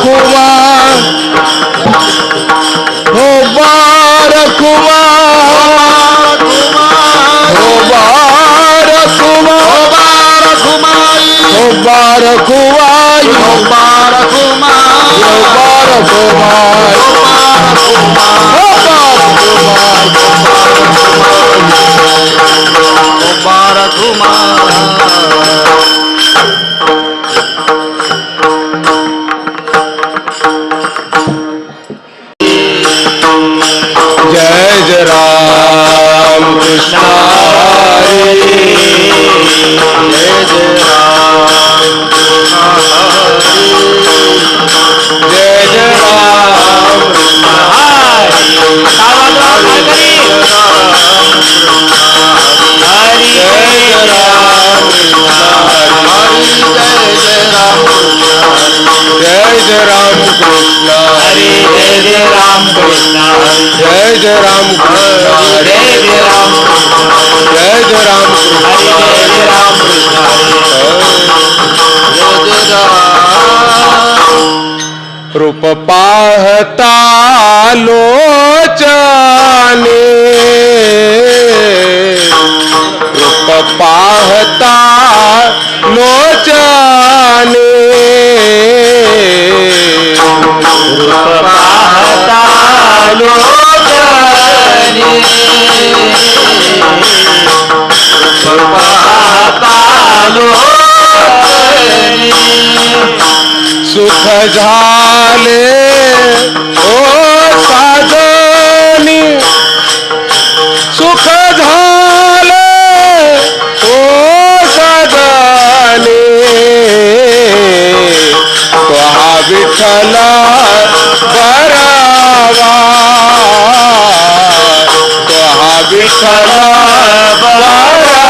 रखुमा हो बारखुमा हो बारखुमा हो बारखुमाई हो बारखुमाई हो बारखुमाई हो बारखुमाई जय जय राम कृष्ण हरे जय जय राम जय जय राम जय जय राम कृष्ण हरे जय जय राम कृष्ण जय जय राम कृष्ण हरे जय राम जय जय राम कृष्ण जय जय राम कृष्ण जय जय रूप पाहता लोचने रूप पाहता लोचने रूप पाहता लोचने रूप पाहता लोचने सुख झाले ओ साजनी सुख झाले ओ साजनी तो हा विठ्ठला बरावा तो हा विठ्ठला बरावा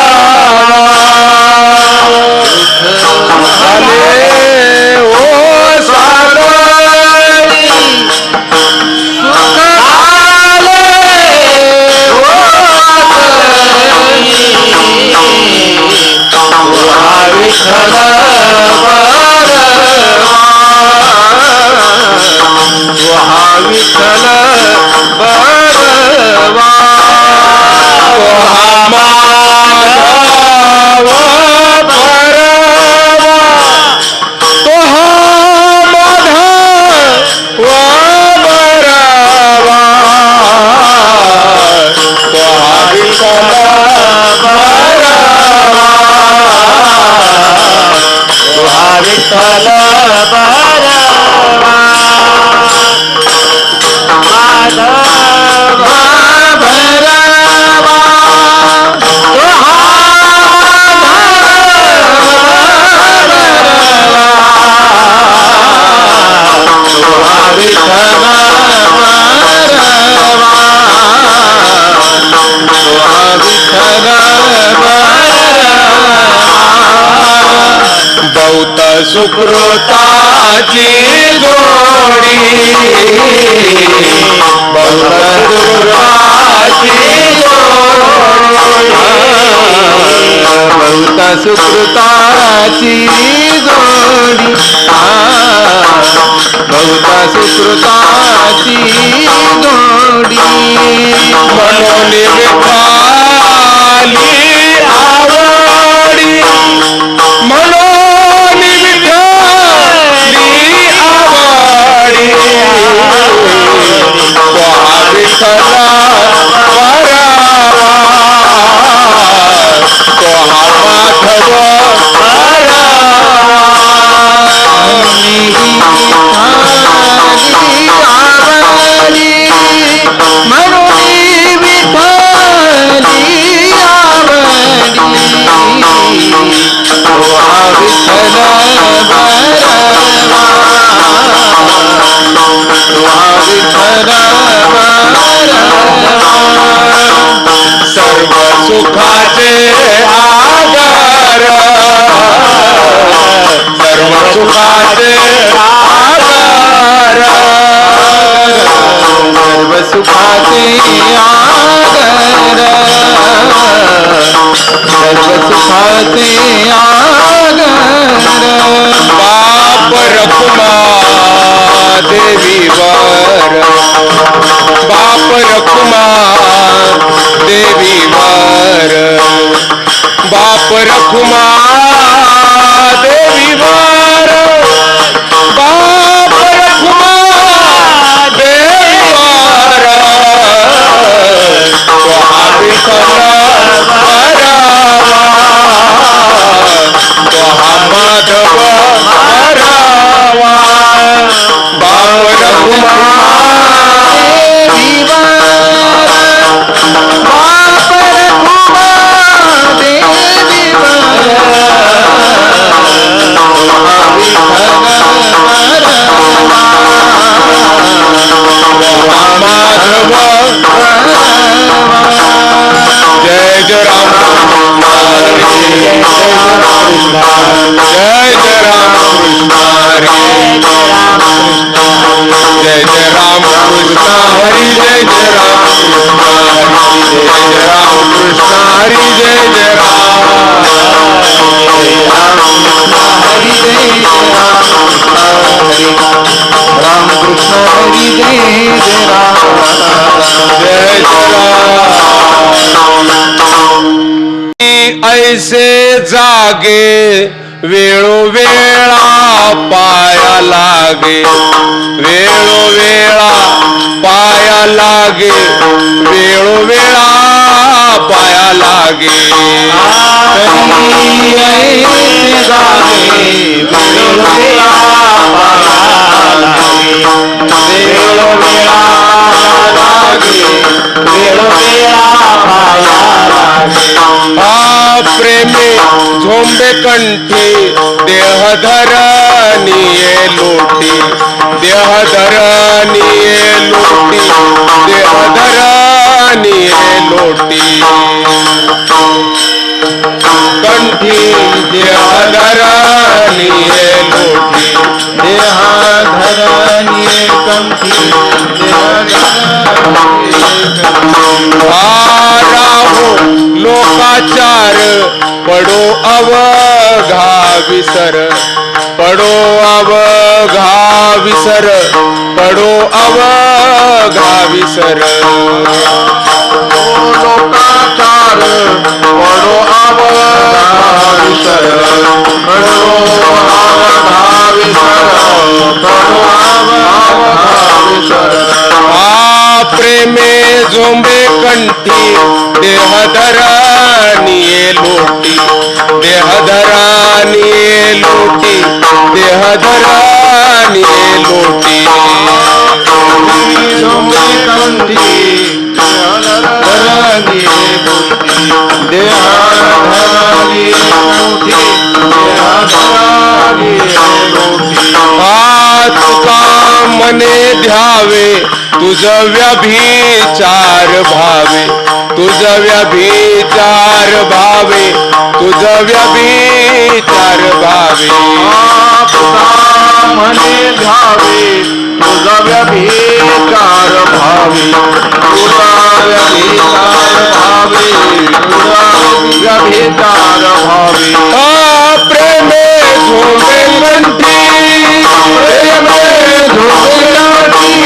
बहुत सुकृताची जोडी बहुत सुकृताची बहुत सुकृताची जोडी बहुत सुकृताची जोडी म्हणून विठाली आवडी म्हणून विठाली आवडी त्वा विठ्ठला सर्व सुखाचे आधार सर्व सुखाचे आधार सर्व सुखाचे आधार सर्व सुखाचे आधार बाप रखुमा बाप रखुमा देवीवर बाप रखुमा देवीवर बाप रखुमा देवीवर विठ्ठल भरावा माधव भरावा बाप रखुमा जय जय राम जय जय राम जय जय राम कृष्ण हरि जय जय राम जय जय राम कृष्ण हरि जय जय राम हरि जय राम कृष्ण हरि जय जय राम जय जय ऐसे जागे वेळोवेळा पाया लागे वेळोवेळा पाया लागे वेळोवेळा पाया लागे ऐसे जागे वेळोवेळा पाया लागे वेळोवेळा लागे वेळोवेळा पाया लागे प्रेमे झोंबे कंठी देह धरनिये लोटी देह धरनिये लोटी देह धरनिये लोटी कंठी देह धरनिये लोटी देह धरनिये कंठी राहो लोकाचार पडो अवघा विसर पडो अवघा विसर पडो अवघा विसर लोकाचार पडो अवघा विसर पडो अवघा विसर पडो अवघा विसर प्रेमे झोंबे कंठी देह धरनिये लोटी देह धरनिये लोटी देह धरनिये लोटी झोंबे कंठी धरनिये लोटी देह धरनिये लोटी देह धरनिये लोटी तुका मने ध्यावे तुझ व्यभिचार भावे तुझ व्यभिचार भावे तुझ व्यभिचार भावे मने ध्यावे तुझ व्यभिचार भावे तुझ व्यभिचार भावे तुझ व्यभिचार भावे प्रेमे झोंबे कंठी प्रेमे झोंबे कंठी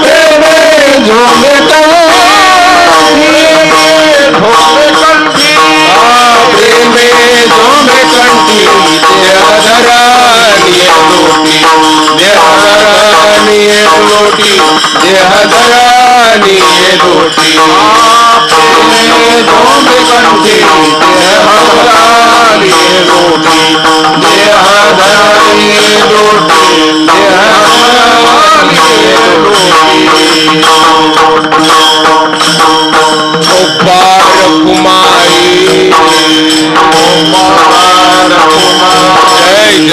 प्रेमे झोंबे कंठी प्रेमे झोंबे कंठी देह धरनिये लोटी देह धरनिये लोटी देह धरनिये लोटी प्रेमे झोंबे कंठी देह धरनिये लोटी देह धरनिये लोटी देह धरनिये लोटी पार कुमारी पार कुमारी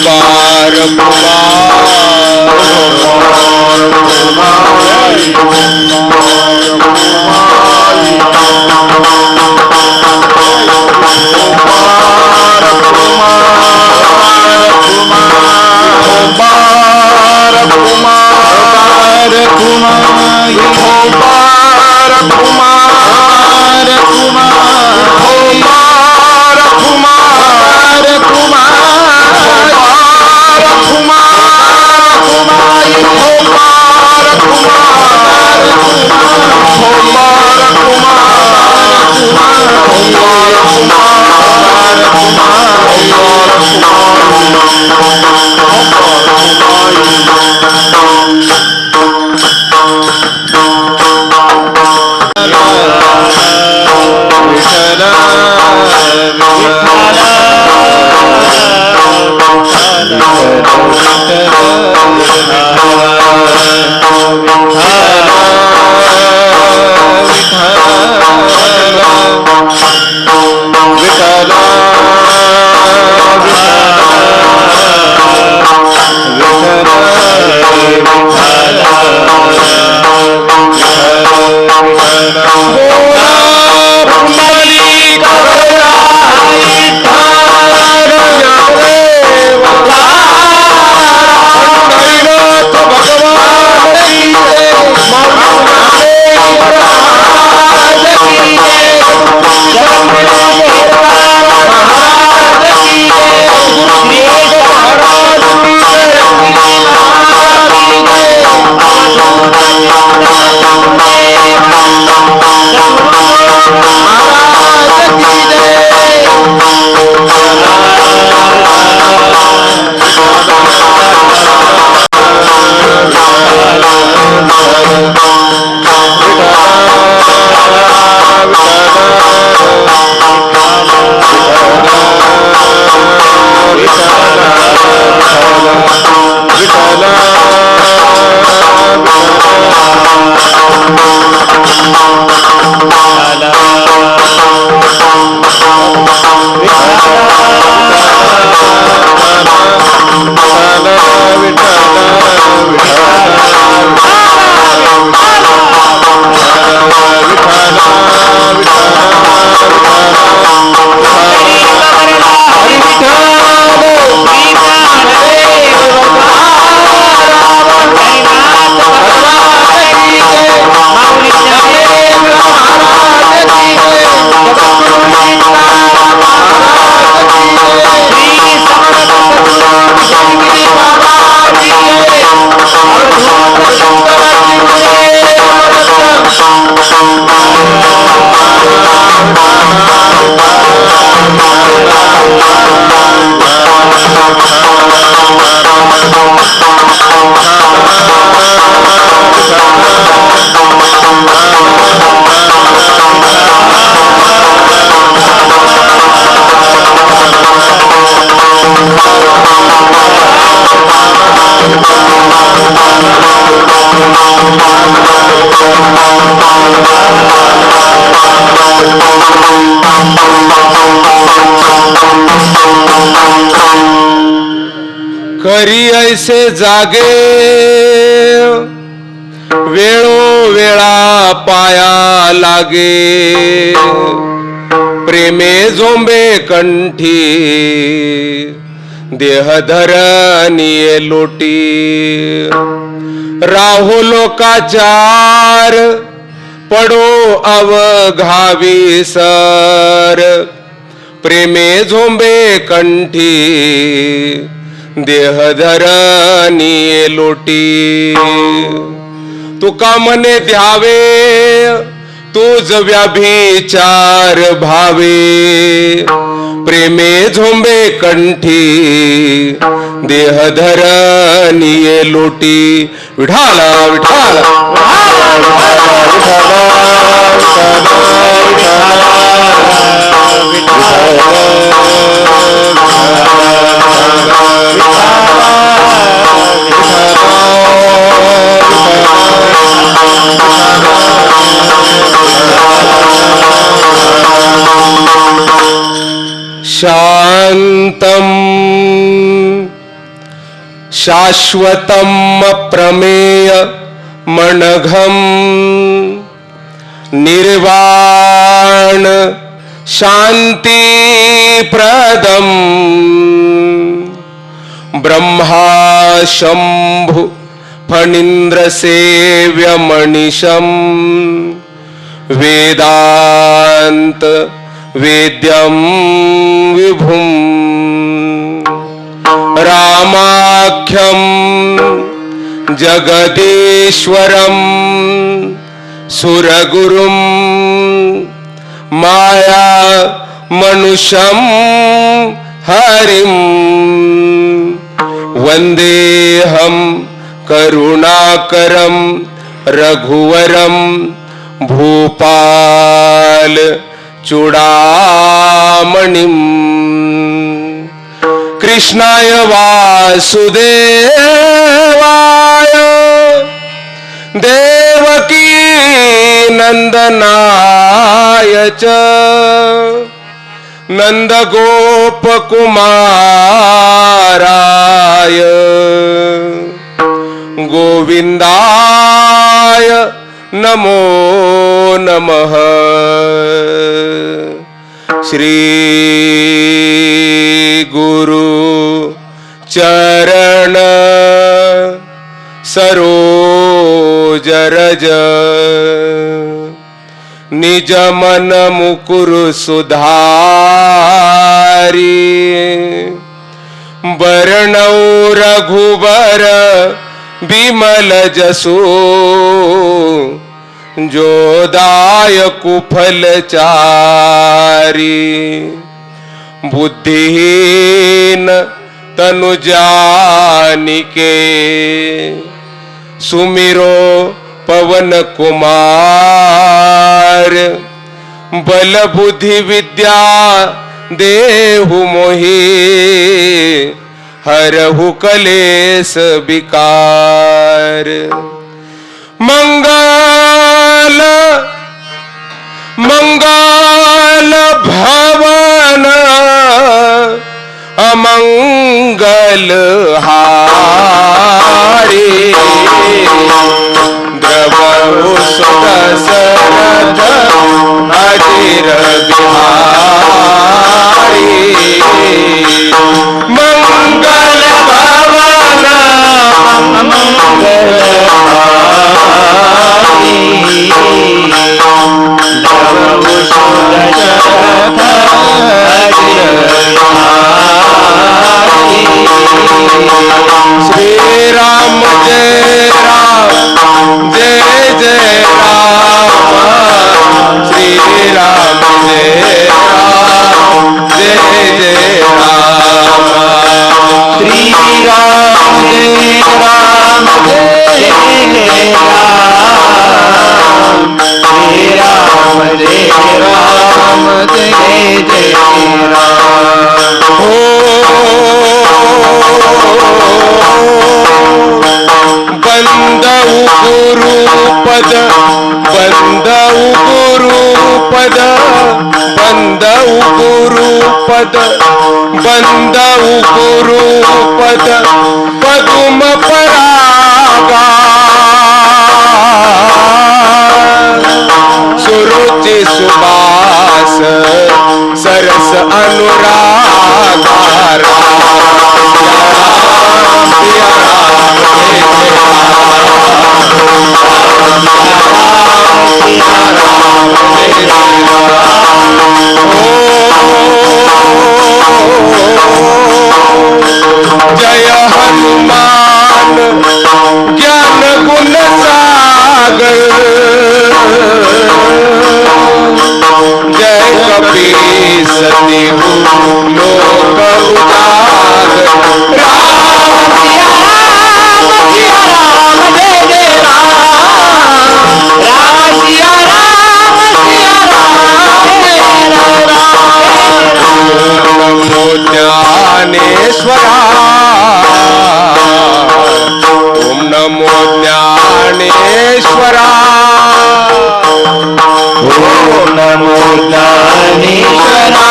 जय पार करी ऐसे जागे वेळोवेळा पाया लागे प्रेमे झोंबे कंठी देहधरनिये लोटी राहो लोकाचार पडो अवघावी सर प्रेमे झोंबे कंठी देहधरनिये लोटी तुका मने ध्यावे तुझ व्याभिचार भावे प्रेमे झोंबे कंठी देहधरनिये लोटी विठाला विठाला शांतम शाश्वतम प्रमेय मनघम निर्वाण शांति प्रदम ब्रह्मा शंभु फणीन्द्र सेव्य मणिशम वेदांत वेद्यं विभुं रामाख्यं जगदीश्वरं सुरगुरुं माया मनुष्यं हरिं वन्देऽहं करुणाकरं रघुवरं भूपाल चूडामणिं कृष्णाय वासुदेवाय देवकी नंदनाय च नंदगोपकुमाराय गोविंदाय नमो नमः। श्री गुरु चरण सरोज रज निज मन मुकुर सुधारी बरनौ रघुबर बिमल जसु जो दायकु फलचारी बुद्धिहीन तनु जानिके सुमिरो पवन कुमार बल बुद्धि विद्या देहु मोहि हरहु कलेस विकार। मंगल मंगल भवन अमंगल हारी द्रवहु सुदशरथ अजिर बिहारी मंगल भवन अमंगल हारी द्रवहु सुदशरथ अजिर श्री राम जय राम जय जय राम श्री राम जय राम जय जय राम श्री राम जय राम जय राम श्री राम जय राम जय जय राम। बंदऊ गुरुपद बंदऊ गुरुपद बंदऊ गुरुपद बंदऊ गुरुपद पदुम परागा सुरुचि सुबास सरस अनुरागा जय हनुमान ज्ञान गुण सागर जय कपीस तिहु लोक उजागर राम सिया राम जय जय राम सिया नमो ज्ञानेश्वरा ओम नमो ज्ञानेश्वरा ओम नमो ज्ञानेश्वरा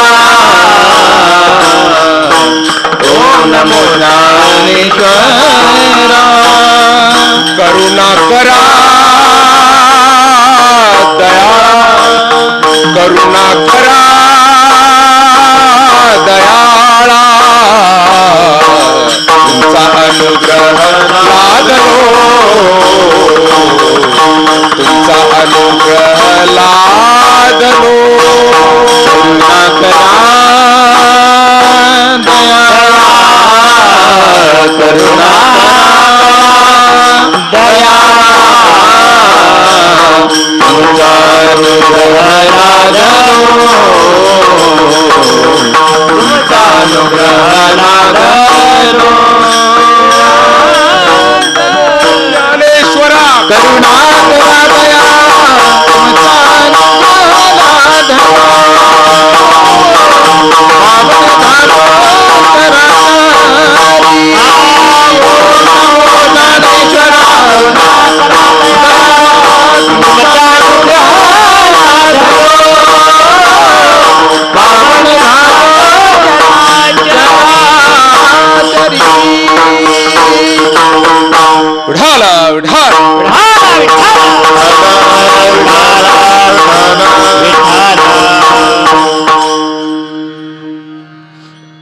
ओम नमो ज्ञानेश्वरा करुणा करा दया करुणा करा दयाळा तुमचा अनुग्रह लादलो तुमचा अनुग्रह लादलो करुणा करा दया करुणा दया तुमचा ज्ञानेश्वरा करुणा दया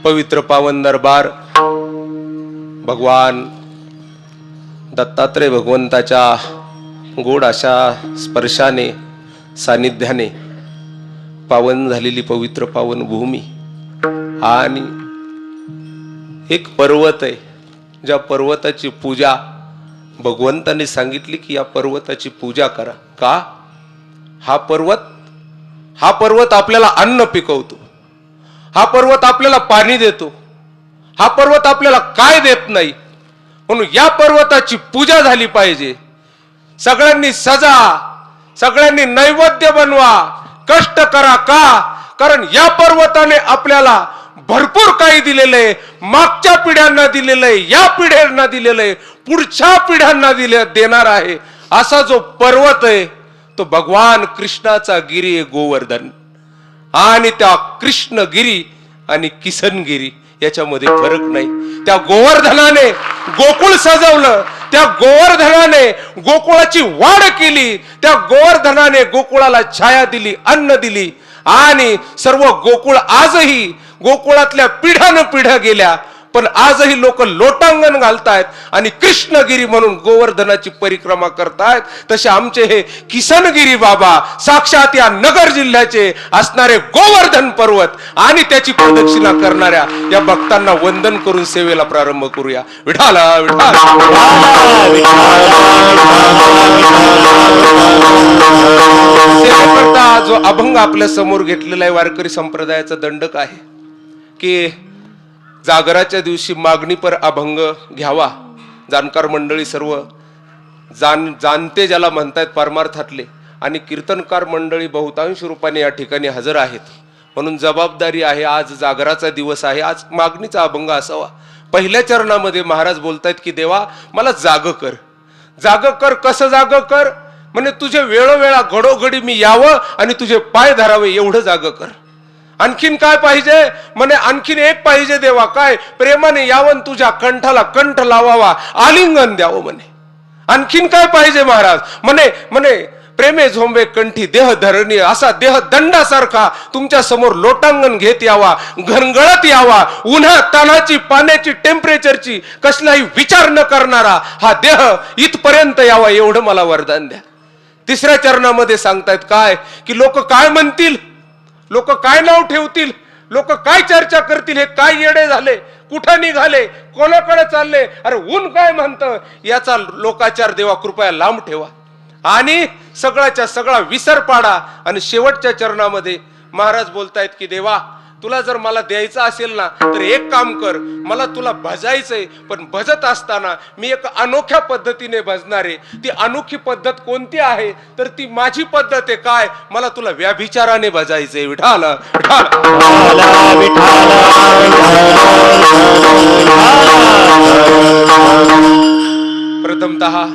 पवित्र पावन दरबार भगवान दत्तात्रय भगवंताच्या गोड अशा स्पर्शाने सानिध्याने पावन झालेली पवित्र पावन भूमी आणि एक पर्वत आहे, ज्या पर्वताची पूजा भगवंताने सांगितली की या पर्वताची पूजा करा. का? हा पर्वत आपल्याला अन्न पिकवतो, हा पर्वत आपल्याला पाणी देतो, हा पर्वत आपल्याला काय देत नाही. म्हणून या पर्वताची पूजा झाली पाहिजे. सगळ्यांनी सजा, सगळ्यांनी नैवेद्य बनवा, कष्ट करा. का? कारण या पर्वताने आपल्याला भरपूर काही दिलेलं आहे. मागच्या पिढ्यांना दिलेलं आहे, या पिढ्यांना दिलेलं आहे, पुढच्या पिढ्यांना देणार आहे. असा जो पर्वत आहे तो भगवान कृष्णाचा गिरी आहे गोवर्धन. आणि त्या कृष्णगिरी आणि किसनगिरी याच्यामध्ये फरक नाही. त्या गोवर्धनाने गोकुळ सजवलं, त्या गोवर्धनाने गोकुळाची वाढ केली, त्या गोवर्धनाने गोकुळाला छाया दिली, अन्न दिली. आणि सर्व गोकुळ आजही गोकुळातल्या पिढ्यानं पिढ्या गेल्या, पण आजही लोक लोटांगण घालतायत आणि कृष्णगिरी म्हणून गोवर्धनाची परिक्रमा करतायत. तसे आमचे हे किसनगिरी बाबा साक्षात या नगर जिल्ह्याचे असणारे गोवर्धन पर्वत आणि त्याची प्रदक्षिणा करणाऱ्या या भक्तांना वंदन करून सेवेला प्रारंभ करूया. विठाला विठाला सेवेकरता जो अभंग आपल्या समोर घेतलेला आहे वारकरी संप्रदायाचा दंडक आहे की जागराच्या दिवशी मागणी पर अभंग घ्यावा. जाणकार मंडळी सर्व जाणते ज्याला म्हणतायत परमार्थातले आणि कीर्तनकार मंडळी बहुतांश रूपाने या ठिकाणी हजर आहेत. म्हणून जबाबदारी आहे, आज जागराचा दिवस आहे, आज मागणीचा अभंग असावा. पहिल्या चरणामध्ये महाराज बोलतायत की देवा मला जाग कर. जाग कर. कसं जाग कर? म्हणजे तुझे वेळोवेळा घडोघडी मी यावं आणि तुझे पाय धरावे एवढं जाग कर. आणखीन काय पाहिजे? म्हणे आणखीन एक पाहिजे देवा. काय? प्रेमाने यावन तुझ्या कंठाला कंठ लावावा, आलिंगन द्यावं म्हणे. आणखीन काय पाहिजे महाराज? म्हणे प्रेमे झोंबे कंठी देह धरणी, असा देह दंडासारखा तुमच्या समोर लोटांगण घेत यावा, घनगळत यावा, उन्हा तानाची पाण्याची टेम्परेचरची कसलाही विचार न करणारा हा देह इथपर्यंत यावा एवढं मला वरदान द्या. तिसऱ्या चरणामध्ये सांगतायत काय की लोक काय म्हणतील, लोक काय नाव ठेवतील, लोक काय चर्चा करतील, हे काय येडे झाले, कुठं निघाले, कोणाकडे चालले, अरे ऊन काय म्हणतं, याचा लोकाचार देवा कृपया लांब ठेवा आणि सगळ्याच्या सगळा विसर पाडा. आणि शेवटच्या चरणामध्ये महाराज बोलतायत की देवा तुला जर मला द्यायचं असेल ना तर एक काम कर, मला तुला भजायचंय, पण भजत असताना मी एक अनोख्या पद्धतीने भजणारे. ती अनोखी पद्धत कोणती आहे तर ती माझी पद्धत आहे. काय? मला तुला व्याभिचाराने भजायचंय. विठाला प्रथमतः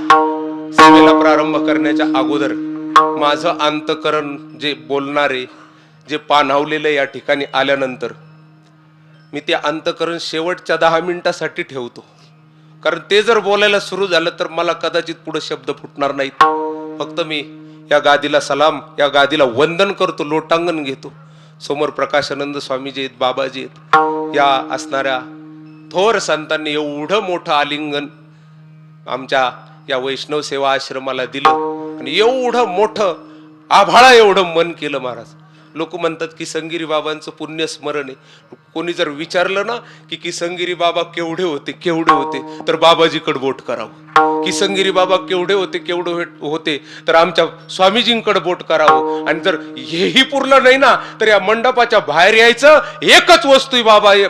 सेवेला प्रारंभ करण्याच्या अगोदर माझं अंतकरण जे बोलणारे, जे पाणावलेलं या ठिकाणी आल्यानंतर मी ते अंतकरण शेवटच्या 10 मिनिटासाठी ठेवतो. कारण ते जर बोलायला सुरू झालं तर मला कदाचित पुढे शब्द फुटणार नाहीत. फक्त मी या गादीला सलाम, या गादीला वंदन करतो, लोटांगण घेतो. समोर प्रकाशानंद स्वामीजी आहेत, बाबाजी आहेत, या असणाऱ्या थोर संतांनी एवढं मोठं आलिंगन आमच्या या वैष्णव सेवा आश्रमाला दिलं आणि एवढं मोठं आभाळा एवढं मन केलं महाराज. लोक म्हणतात की किसनगिरी बाबांचं पुण्य स्मरण आहे. कोणी जर विचारलं ना की किसनगिरी बाबा केवढे होते तर बाबाजीकडे बोट करावं. किसनगिरी बाबा केवढे होते तर आमच्या स्वामीजींकडे बोट करावं, आणि जर हेही पुरलं नाही ना तर या मंडपाच्या बाहेर यायचं, एकच वस्तू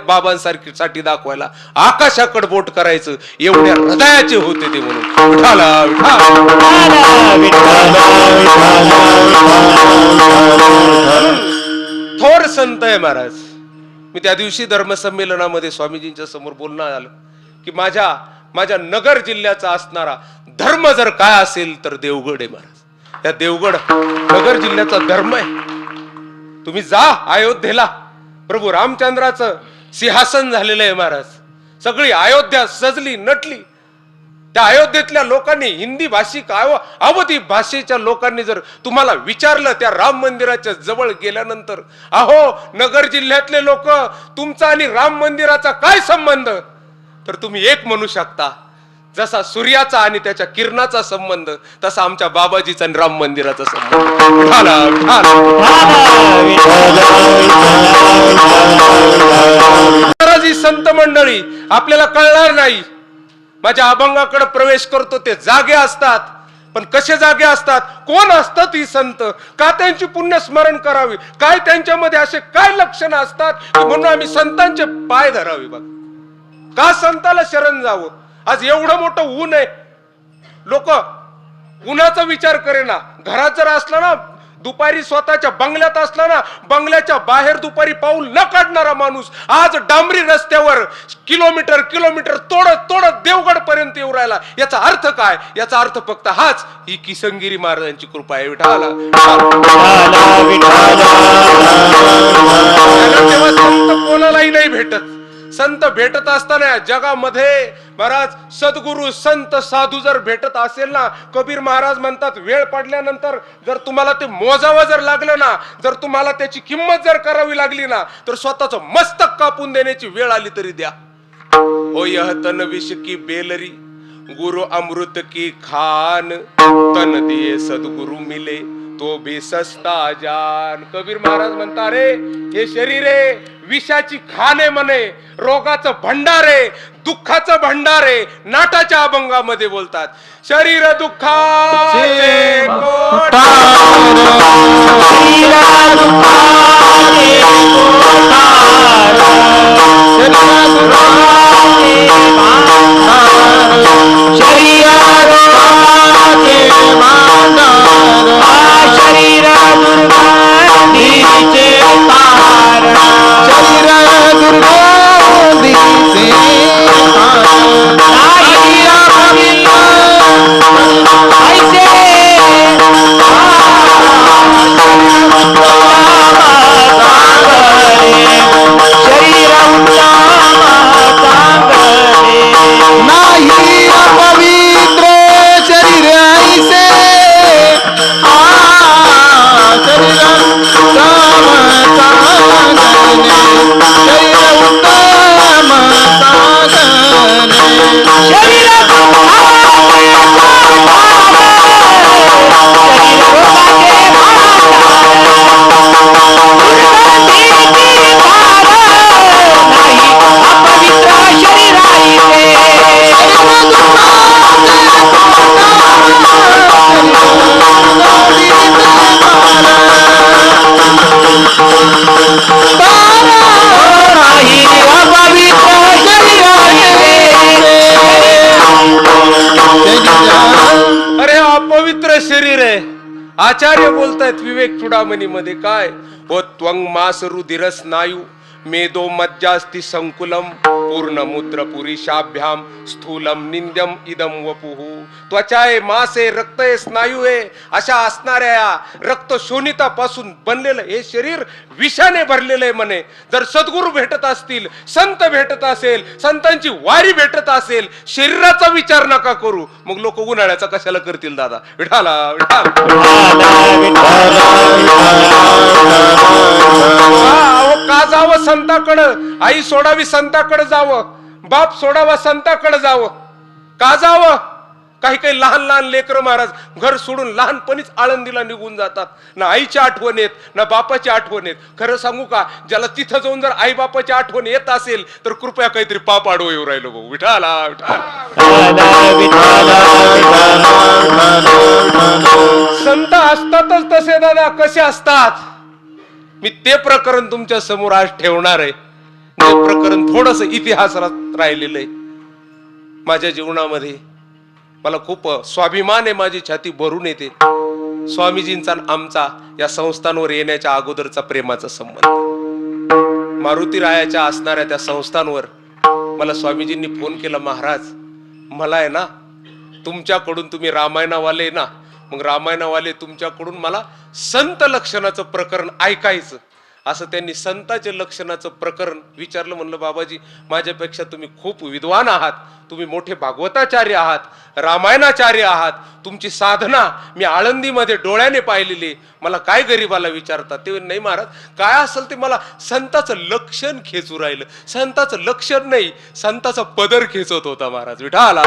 बाबांसारखी साठी दाखवायला आकाशाकडे बोट करायचं, एवढ्या हृदयाचे होते ते. म्हणून विठाला थोर संत आहे महाराज. मी त्या दिवशी धर्मसंमेलनामध्ये स्वामीजींच्या समोर बोलणं आलं की माझ्या नगर जिल्ह्याचा असणारा धर्म जर काय असेल तर देवगड आहे महाराज. त्या देवगड नगर जिल्ह्याचा धर्म आहे. तुम्ही जा अयोध्येला, प्रभू रामचंद्राचं सिंहासन झालेलं आहे महाराज. सगळी अयोध्या सजली नटली. त्या अयोध्येतल्या लोकांनी, हिंदी भाषिक अवधी भाषेच्या लोकांनी जर तुम्हाला विचारलं त्या राम मंदिराच्या जवळ गेल्यानंतर, अहो नगर जिल्ह्यातले लोक, तुमचा आणि राम मंदिराचा काय संबंध, तर तुम्ही एक म्हणू शकता, जसा सूर्याचा आणि त्याच्या किरणाचा संबंध तसा आमच्या बाबाजीचा आणि राम मंदिराचा संबंध. संत मंडळी आपल्याला कळणार नाही. माझ्या अभंगाकडे प्रवेश करतो ते जागे असतात, पण कसे जागे असतात, कोण असतात ही संत, का त्यांची पुण्य स्मरण करावी, काय त्यांच्यामध्ये असे काय लक्षणं असतात म्हणून आम्ही संतांचे पाय धरावे. बघ का संताला शरण जावं. आज एवढं मोठं ऊन आहे, लोक उन्हाचा विचार करेना. घरात जर असला ना, दुपारी स्वतःच्या बंगल्यात असला ना, बंगल्याच्या बाहेर दुपारी पाऊल न काढणारा माणूस आज डांबरी रस्त्यावर किलोमीटर तोडत देवगड पर्यंत येऊ राहिला. याचा अर्थ काय? याचा अर्थ फक्त हाच, ही किसनगिरी महाराजांची कृपा आहे. विठाला तेव्हा संत कोणालाही नाही भेटत. संत भेटत असताना जगामध्ये महाराज सद्गुरु संत साधू जर भेटत असेल ना, कबीर महाराज म्हणतात, वेळ पडल्यानंतर जर तुम्हाला ते मोजावं जर लागलं ना, जर तुम्हाला त्याची किंमत जर करावी लागली ना, तर स्वतःच मस्तक कापून देण्याची वेळ आली तरी द्या. हो यह तन विष की बेलरी, गुरु अमृत की खान, तन दिए सद्गुरु मिले तो भी सस्ता जान. कबीर महाराज म्हणतात, रे हे शरीर आहे विषाची खाण आहे म्हणे, रोगाचं भंडार आहे, दुःखाचं भंडार आहे. नाटाच्या अभंगामध्ये बोलतात, शरीर दुःखाचे आचार्य बोलतायत विवेक चुडामणी मध्ये काय, ओ त्वंग मास रुधिर स्नायू मेदो मज्जास्ति संकुलम पूर्ण मूत्र पुरीशाभ्याम स्थूलम निंद्यम इदम वपुः. त्वचाए मासे रक्तए स्नायू आहे अशा असणाऱ्या या रक्त शोणितापासून बनलेलं हे शरीर विषाने भरलेलं आहे म्हणे. जर सद्गुरू भेटत असतील, संत भेटत असेल, संतांची वारी भेटत असेल, शरीराचा विचार नका करू. मग लोक उन्हाळ्याचा कशाला करतील दादा. विठाला का जावं संताकडं, आई सोडावी संताकडे जावं, बाप सोडावा संताकडे जावं. का जावं? काही काही लहान लहान लेकर महाराज घर सोडून लहानपणीच आळंदीला निघून जातात. ना आईची आठवण येत ना बापाची आठवण येत. खरं सांगू का, ज्याला तिथं जाऊन जर आई बापाची आठवण येत असेल तर कृपया काहीतरी पाप आडवं येऊ राहिलो भाऊ. विठाला विठाला संत असतातच तसे दादा, कसे असतात मी ते प्रकरण तुमच्या समोर आज ठेवणार आहे. ते प्रकरण थोडस इतिहास राहिलेलं आहे माझ्या जीवनामध्ये. मला खूप स्वाभिमान आहे, माझी छाती भरून येते. स्वामीजींचा आमचा या संस्थांवर येण्याच्या अगोदरचा प्रेमाचा संबंध. मारुती रायाच्या असणाऱ्या त्या संस्थांवर मला स्वामीजींनी फोन केला, महाराज मला आहे ना तुमच्याकडून, तुम्ही रामायणावाले ना, मग रामायणावाले तुमच्याकडून मला संत लक्षणाचं प्रकरण ऐकायचं. असं त्यांनी संताचे लक्षणाचं प्रकरण विचारलं. म्हणलं बाबाजी माझ्यापेक्षा तुम्ही खूप विद्वान आहात, तुम्ही मोठे भागवताचार्य आहात, रामायणाचार्य आहात, तुमची साधना मी आळंदीमध्ये डोळ्याने पाहिलेली, मला काय गरीबाला विचारतात. ते नाही महाराज काय असेल ते, मला संताचं लक्षण खेचू राहिलं. संताचं लक्षण नाही, संताचा पदर खेचत होता महाराज. विठाला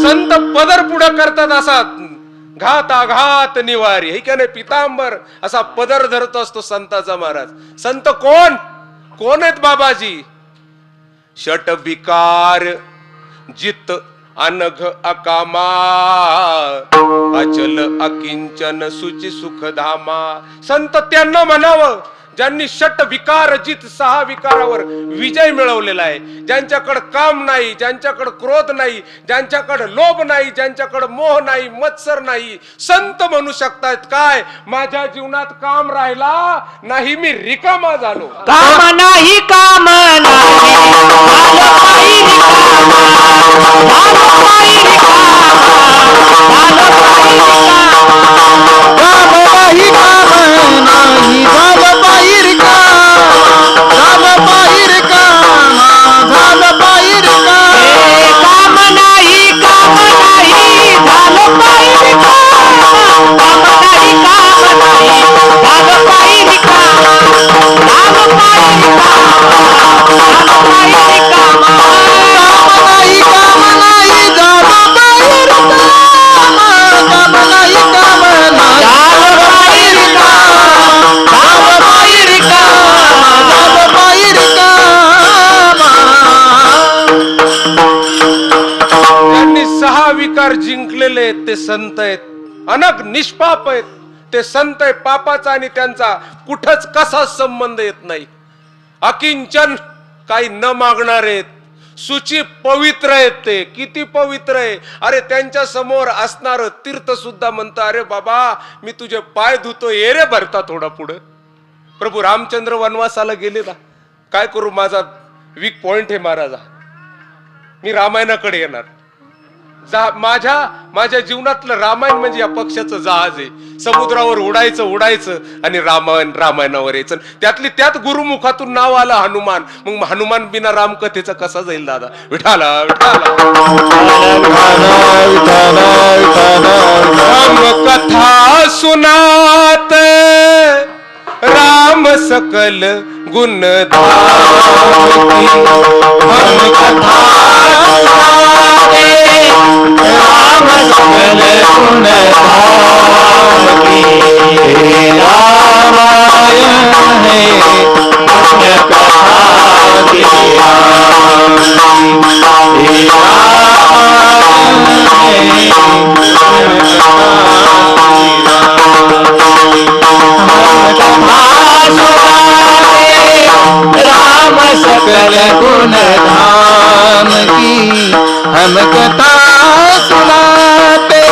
संत पदर पुढे करतात, असा घाताघात निवारी हे का नाही, पितांबर असा पदर धरत असतो संताचा महाराज. संत कोण कोण आहेत बाबाजी? षट विकार जित अनघ अकामा, अचल अकिंचन सुचि सुखधामा. संत त्यांना म्हणावं ज्यांनी षट विकार जित, 6 विकारावर विजय मिळवलेला आहे, ज्यांच्याकडे काम नाही, ज्यांच्याकडे क्रोध नाही, ज्यांच्याकडे लोभ नाही, ज्यांच्याकडे मोह नाही, मत्सर नाही. संत म्हणू शकतात काय, माझ्या जीवनात काम राहिला नाही, मी रिकामा झालो. काम नाही, काम जिंकलेले आहेत ते संत आहेत, अनग निष्पाप आहेत ते संत आहे. पापाचा आणि त्यांचा कुठंच कसा संबंध येत नाही. अकिंचन काही न मागणार आहेत, सुची पवित्र आहेत. ते किती पवित्र आहे. अरे त्यांच्या समोर असणार तीर्थ सुद्धा म्हणतं, अरे बाबा मी तुझे पाय धुतो, ये रे भरता थोडा पुढे. प्रभू रामचंद्र वनवासाला गेले ना, काय करू, माझा वीक पॉइंट आहे महाराजा, मी रामायणाकडे येणार. माझ्या जीवनातलं रामायण म्हणजे या पक्षाचं जहाज आहे. समुद्रावर उडायचं आणि रामायणावर यायचं. त्यातली त्यात गुरुमुखातून नाव आलं हनुमान. मग हनुमान बिना रामकथेचा कसा जाईल दादा? विठाला रामकथा सुनात राम सकल गुण राम सकल गुण राम सकल गुण धाम की हम कथा सुनाते,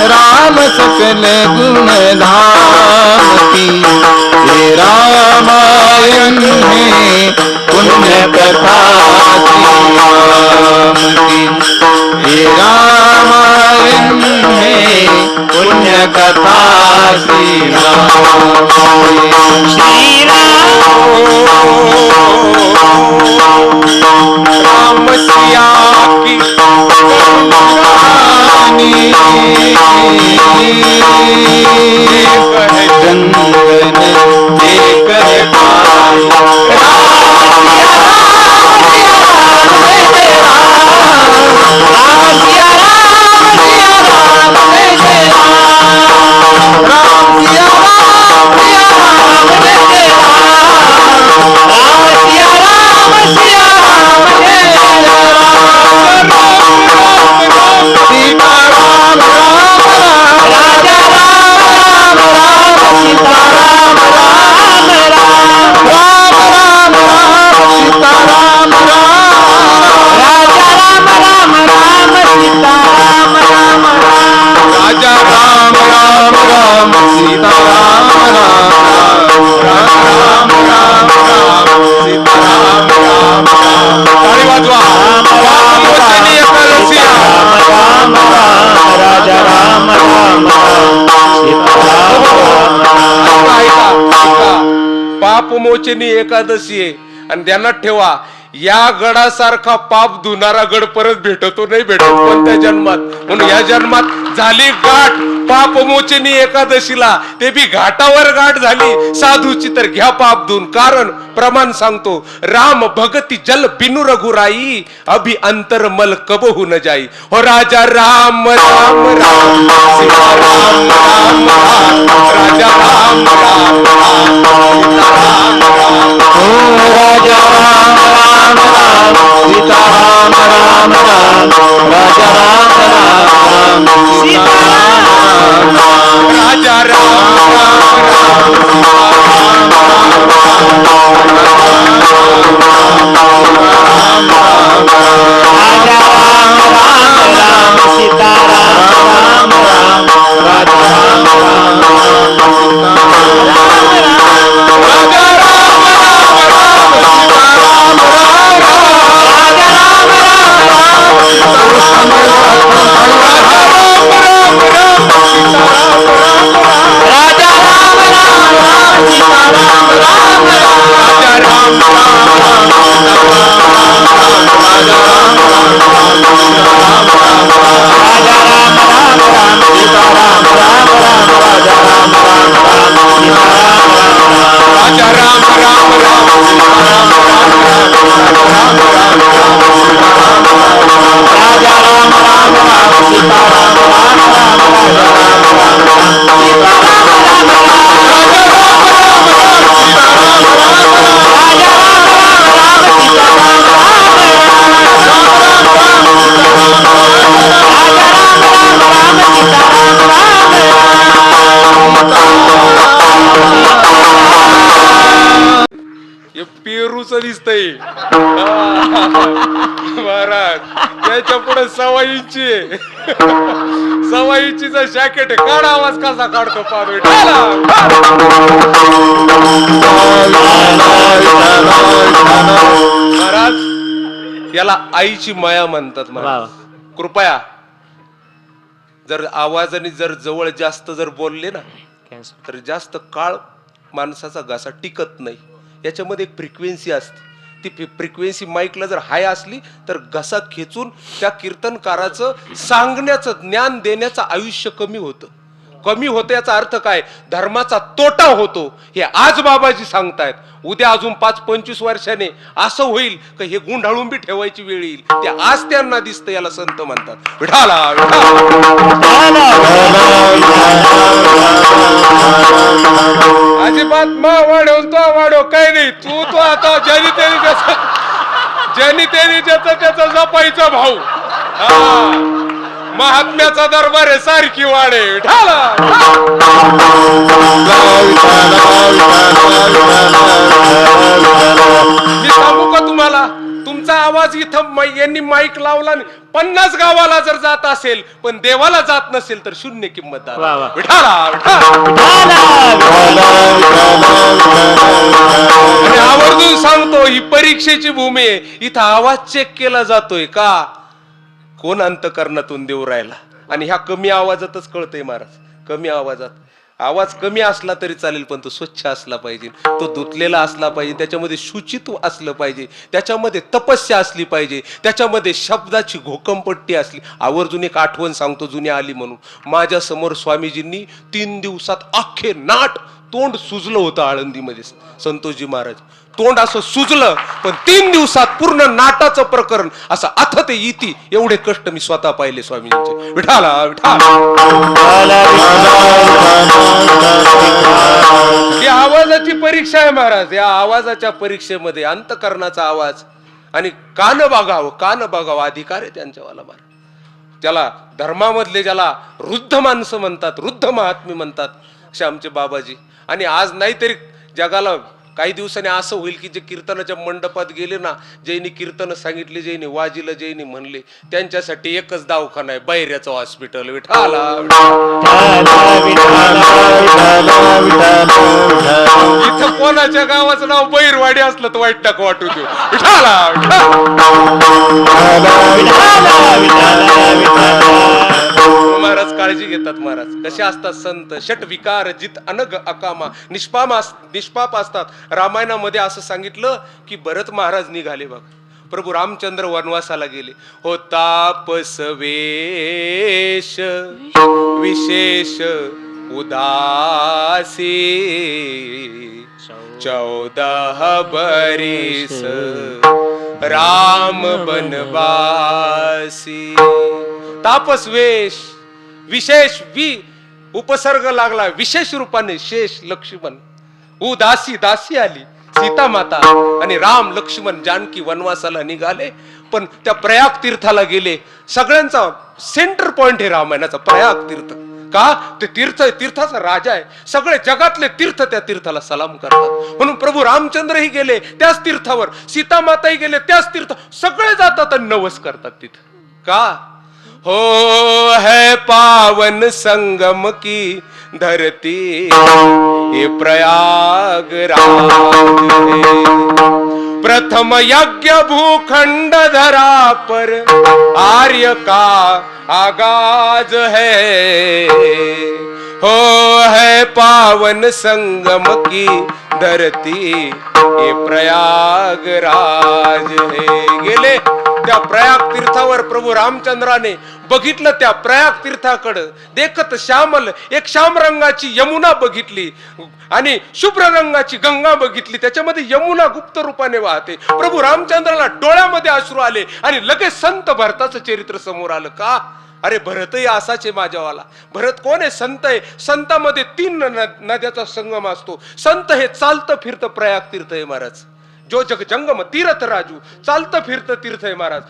राम सकल गुण धाम की ये रामायण है पुण्य कथा राम की, ये रामायण है पुण्य कथा श्री राम श्री राम सिया की जंगन एक राम पापमोचनी एकादशी आहे. आणि ध्यानात ठेवा, या गडासारखा पाप धुणारा गड परत भेटतो नाही भेटत कोणत्या जन्मात. म्हणून या जन्मात झाली गाठ पापमोचनी एकादशीला, ते बी घाटावर गाठ झाली साधूची, तर घ्या पाप धुवून. कारण प्रमाण सांगतो, राम भगती जल बिनु रघुराई, अभि अंतर मल कबहू न जाई. हो राजा राम राम राम, सीता राम राम राम, राजा राम राम राम, सीता राम राम. हो राजा राम राम राम, सीता राम राम राम, राजा राम राम राम, सीता राम राम. राजा राम राम राम, सीता राम राम राम, राजा राम राम राम, राजा राम राम राम, पेरूच दिसतय महाराज. त्याच्या पुढे 1.25 इंची सव्वा इंचीचा जॅकेट आहे. काढ आवाज कसा काढतो पाहतोय. महाराज याला आईची माया म्हणतात महाराज. कृपया जर आवाजाने जर जवळ जास्त जर बोलले ना, तर जास्त काळ माणसाचा घसा टिकत नाही. याच्यामध्ये एक फ्रिक्वेन्सी असते. ती फ्रिक्वेन्सी माईकला जर हाय असली तर घसा खेचून त्या कीर्तनकाराचं सांगण्याचं ज्ञान देण्याचं आयुष्य कमी होतं. कमी होतं याचा अर्थ काय? धर्माचा तोटा होतो. हे आज बाबाजी सांगतायत. उद्या अजून 5-25 वर्षाने असं होईल की हे गुंडाळून बी ठेवायची वेळ येईल. ते आज त्यांना दिसतं. याला संत म्हणतात. विठाला अजिबात मा वाढव तो वाढव काही नाही. तू आता ज्यानी त्याने त्याचा जपायचा भाऊ. महात्म्याचा दरबार आहे. सारखी वाढे. विठाला मी सांगू का तुम्हाला, तुमचा आवाज इथं यांनी माईक लावला 50 गावाला जर जात असेल पण देवाला जात नसेल तर शून्य किंमत. आणि आवर्जून सांगतो, ही परीक्षेची भूमी आहे. इथं आवाज चेक केला जातोय का, कोण अंतकरणातून देऊ राहिला. आणि ह्या कमी आवाजातच कळतंय महाराज. कमी आवाजात आवाज कमी असला तरी चालेल, पण तो स्वच्छ असला पाहिजे, तो धुतलेला असला पाहिजे, त्याच्यामध्ये शुचित्व असलं पाहिजे, त्याच्यामध्ये तपस्या असली पाहिजे, त्याच्यामध्ये शब्दाची घोकंपट्टी असली. आवर्जून एक आठवण सांगतो, जुनी आली म्हणून. माझ्या समोर स्वामीजींनी 3 दिवसात अख्खे नाट तोंड सुजलं होतं आळंदीमध्ये. संतोषजी महाराज तोंड असं सुजलं, पण 3 दिवसात पूर्ण नाटाचं प्रकरण असं अथते इति एवढे कष्ट मी स्वतः पाहिले स्वामीजींचे. विठाला विठाला. ही आवाजाची परीक्षा आहे महाराज. या आवाजाच्या परीक्षेमध्ये अंतकरणाचा आवाज आणि कान बघावं अधिकार आहे त्यांच्यावाला महाराज. त्याला धर्मामधले ज्याला वृद्ध माणसं म्हणतात, वृद्ध महात्मे म्हणतात, असे आमचे बाबाजी. आणि आज नाहीतरी जगाला काही दिवसांनी असं होईल की जे कीर्तनाच्या मंडपात गेले ना, ज्यांनी कीर्तन सांगितले, ज्यांनी वाजिलं, ज्यांनी म्हणले, त्यांच्यासाठी एकच दवाखाना आहे, बैऱ्याचं हॉस्पिटल. विठाला इथं कोणाच्या गावाचं नाव बैरवाडी असलं तर वाईट टाक वाटू देऊ. विठाला महाराज काळजी घेतात. महाराज कसे असतात संत, षट विकार जित अनग अकामा, निष्पाप असतात. रामायणामध्ये असं सांगितलं की भरत महाराज निघाले बघ, प्रभू रामचंद्र वनवासाला गेले. हो तापस वेश विशेष उदासी 14 बरिस राम बनवासी. तापस वेश विशेष उपसर्ग लागला विशेष रूपाने शेष लक्ष्मण. उदासी दासी आली सीता माता आणि राम लक्ष्मण जानकी वनवासाला निघाले. पण त्या प्रयाग तीर्थाला गेले. सगळ्यांचा सेंटर पॉइंट आहे रामायणाचा प्रयाग तीर्थ. का ते तीर्थाचा राजा आहे. सगळे जगातले तीर्थ त्या तीर्थाला सलाम करतात. म्हणून प्रभू रामचंद्रही गेले त्याच तीर्थावर, सीता माताही गेले त्याच तीर्थ. सगळे जातात आणि नवस करतात तिथं. का हो है पावन संगम की धरती ये प्रयागराज है. प्रथम यज्ञ भूखंड धरा पर आर्य का आगाज है. हो है पावन संगम की धरती ये प्रयागराज है. गेले त्या प्रयाग तीर्थावर प्रभू रामचंद्राने बघितलं. त्या प्रयाग तीर्थाकडे देखत श्यामल एक श्याम रंगाची यमुना बघितली आणि शुभ्र रंगाची गंगा बघितली. त्याच्यामध्ये यमुना गुप्त रूपाने वाहते. प्रभू रामचंद्राला डोळ्यामध्ये अश्रू आले आणि लगेच संत भरताचं चरित्र समोर आलं. का अरे भरतही असाच माझ्यावाला. भरत कोण आहे? संत आहे. संतामध्ये 3 नद्याचा संगम असतो. संत हे चालतं फिरतं प्रयाग तीर्थ आहे महाराज. जो जंगम तीर्थ राजू चालतं फिरतं तीर्थ आहे महाराज.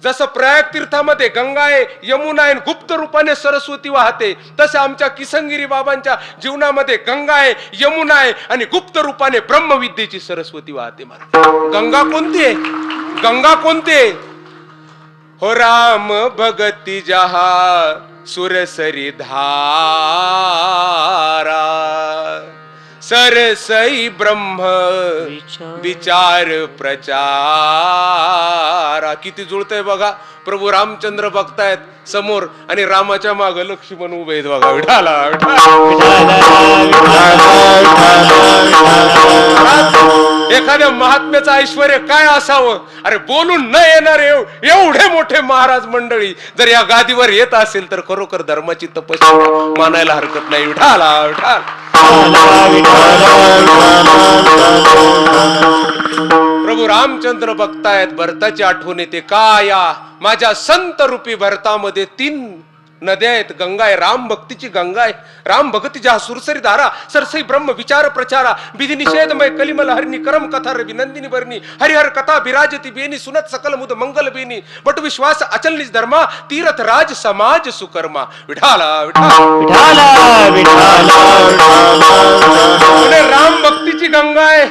जसं प्रयाग तीर्थामध्ये गंगा आहे, यमुना आहे, गुप्त रूपाने सरस्वती वाहते, तसे आमच्या किसनगिरी बाबांच्या जीवनामध्ये गंगा आहे, यमुना आहे आणि गुप्त रूपाने ब्रह्मविद्येची सरस्वती वाहते महाराज. गंगा कोणती आहे? गंगा कोणती आहे? हो राम भगती जहा सुरसरी धारा, सरसई ब्रह्म विचार प्रचार. किती जुळतंय बघा. प्रभू रामचंद्र बघतायत समोर आणि रामाच्या माग लक्ष्मण उभे आहेत बघा. विठाला एखाद्या महात्म्याचं ऐश्वर काय असावं? अरे बोलून न येणारे एवढे मोठे महाराज मंडळी जर या गादीवर येत असेल तर खरोखर धर्माची तपस्या मानायला हरकत नाही. विठाला विठाल. प्रभू रामचंद्र बघतायत. भरताची आठवण येते. का या माझ्या संत रूपी भरतामध्ये 3 नद्या आहेत. गंगा आहे, राम भक्तीची गंगा आहे, राम भक्तीची हा सुरसरी धारा, सरसई ब्रह्म विचार प्रचारा, विधी निषेधमय कलिमल हरणी करम कथा रवी नंदिनी बरणी, हरिहर कथा विराजती बेनी सुनत सकल मुद मंगल बेनी, बट विश्वास अचलनिज धर्मा, तीर्थ राज समाज सुकर्मा. विठाला विठाला विठाला. राम भक्तीची गंगा आहे,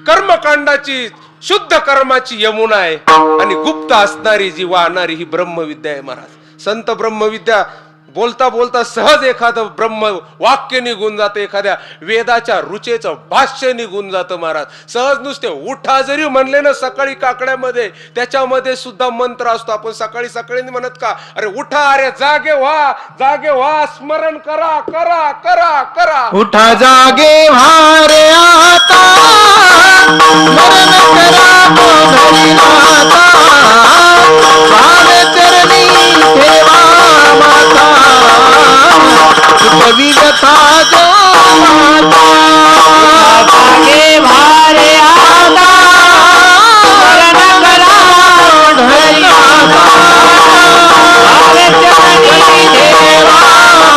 कर्मकांडाची शुद्ध कर्माची यमुना आहे आणि गुप्त असणारी जी वाहणारी ही ब्रह्मविद्या आहे महाराज. संत ब्रह्मविद्या बोलता बोलता सहज एखादं ब्रह्म वाक्य निघून जातं, एखाद्या वेदाच्या रुचेचं भाष्य निघून जातं महाराज. सहज नुसते उठा जरी म्हणले ना सकाळी काकड्यामध्ये, त्याच्यामध्ये सुद्धा मंत्र असतो. आपण सकाळी सकाळी म्हणत का अरे उठा, अरे जागे व्हा, स्मरण करा करा करा करा. उठा जागे व्हा रे आता, स्मरण करा तो घरी नाता, चरणी ठेवा माता, कविता जो माता. जागे भारे आता, स्मरण करा घरी नाता, चरणी ठेवा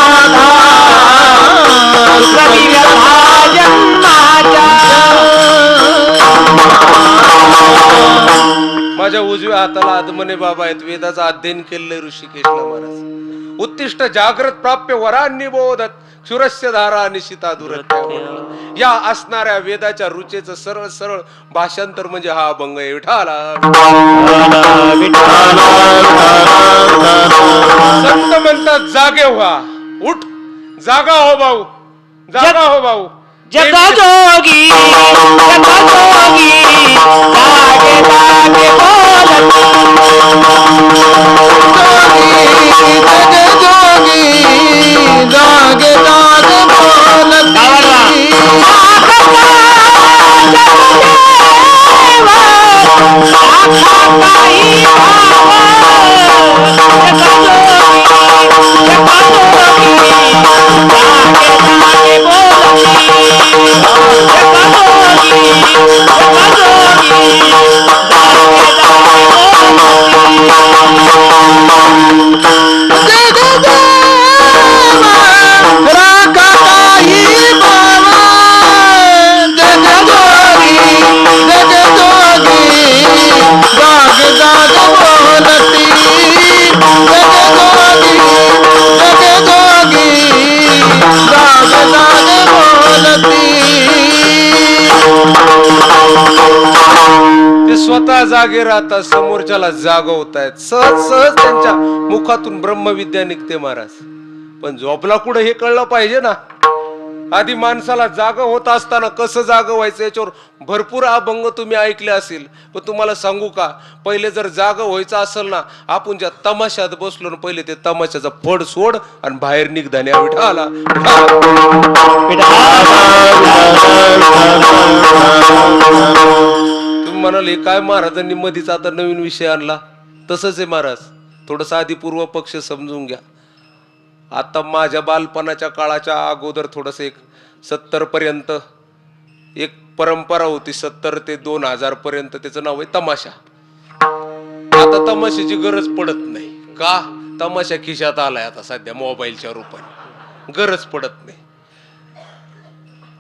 माता, कविता जन्माचा. माझ्या उजव्या हाताला आदमने बाबा आहेत. वेदाचं अध्ययन केलेलं ऋषिकेशला महाराज. उत्तिष्ठ जागृत प्राप्य वरांनी बोधत क्षुरस्य धारा निशिता दुरत्या. या असणाऱ्या वेदाच्या रुचेचं सरळ सरळ भाषांतर म्हणजे हा अभंग आहे. विठाला संत म्हणतात जागे व्हा, उठ, जागा हो भाऊ, जागा हो भाऊ. जगजोगी जगजोगी जागे जागे बोलत, जगजोगी ते स्वतः जागे राहतात, समोरच्याला जागवतायत. सहज सहज त्यांच्या मुखातून ब्रह्मविद्या निघते महाराज. पण झोपला कुठे हे कळलं पाहिजे ना. आधी माणसाला जागा होत असताना कसं जागा व्हायचं याच्यावर भरपूर अभंग तुम्ही ऐकले असतील. पण तुम्हाला सांगू का, पहिले जर जागा व्हायचं असेल ना, आपण ज्या तमाशात बसलो ना, पहिले ते तमाशाचा फड सोड आणि बाहेर निघधाने विठाला. तुम्ही म्हणाल हे काय महाराजांनी मधीच आता नवीन विषय आणला. तसंच आहे महाराज. थोडस आधी पूर्व पक्ष समजून घ्या. आता माझ्या बालपणाच्या काळाच्या अगोदर थोडस 70 पर्यंत एक परंपरा होती. 70 ते 2000 पर्यंत त्याचं नाव आहे तमाशा. आता तमाशाची गरज पडत नाही का, तमाशा खिशात आलाय आता सध्या मोबाईलच्या रूपाने. गरज पडत नाही.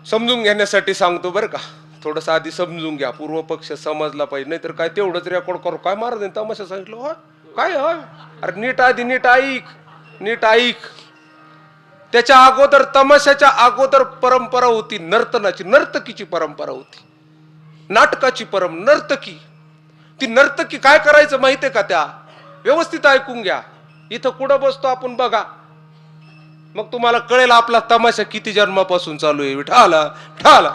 समजून घेण्यासाठी सांगतो बरं का. थोडस आधी समजून घ्या, पूर्व पक्ष समजला पाहिजे. नाहीतर काय तेवढंच रेकॉर्ड करू काय महाराज तमाशा सांगितलं हो काय हो. अरे नीट आधी नीट ऐक, नीट ऐक. त्याच्या अगोदर, तमाशाच्या अगोदर परंपरा होती नर्तनाची, नर्तकीची परंपरा होती, नाटकाची नर्तकी. ती नर्तकी काय करायचं माहितीये का, त्या व्यवस्थित ऐकून घ्या. इथं कुठं बसतो आपण बघा, मग तुम्हाला कळेल आपला तमाशा किती जन्मापासून चालू आहे. विठाला विठाला.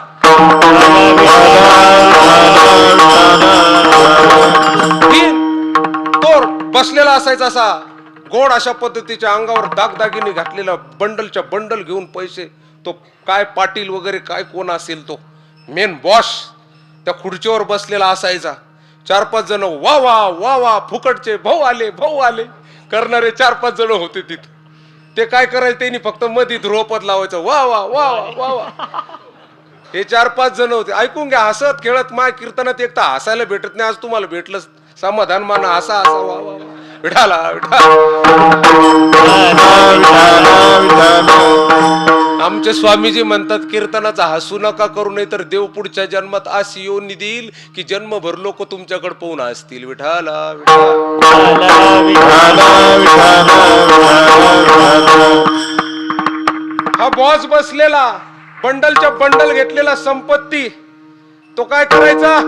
तो बसलेला असायचा असा गोड अशा पद्धतीच्या, अंगावर दागदागिने घातलेला, बंडलच्या बंडल घेऊन पैसे. तो काय पाटील वगैरे काय कोण असेल तो मेन बॉस त्या खुर्चीवर बसलेला असायचा. 4-5 जण वा वा वा वा फुकटचे भाऊ आले करणारे 4-5 जण होते तिथे. ते काय करायचे, त्यांनी फक्त मध्ये ध्रुवपद लावायचं वा वा वा वा वा. हे 4-5 जण होते. ऐकून घ्या. हसत खेळत माय कीर्तनात एक तर हसायला भेटत नाही. आज तुम्हाला भेटलं समाधान माना. असा वा वा विठाला विठाला. आमचे स्वामीजी म्हणतात कीर्तनाचा हसू नका करू, नाही तर देव पुढच्या जन्मात अशी योनी देईल की जन्मभर लोक तुमच्याकडे पाहून असतील. विठाला हा बॉस बसलेला, बंडलच्या बंडल घेतलेला संपत्ती. तो काय करायचा,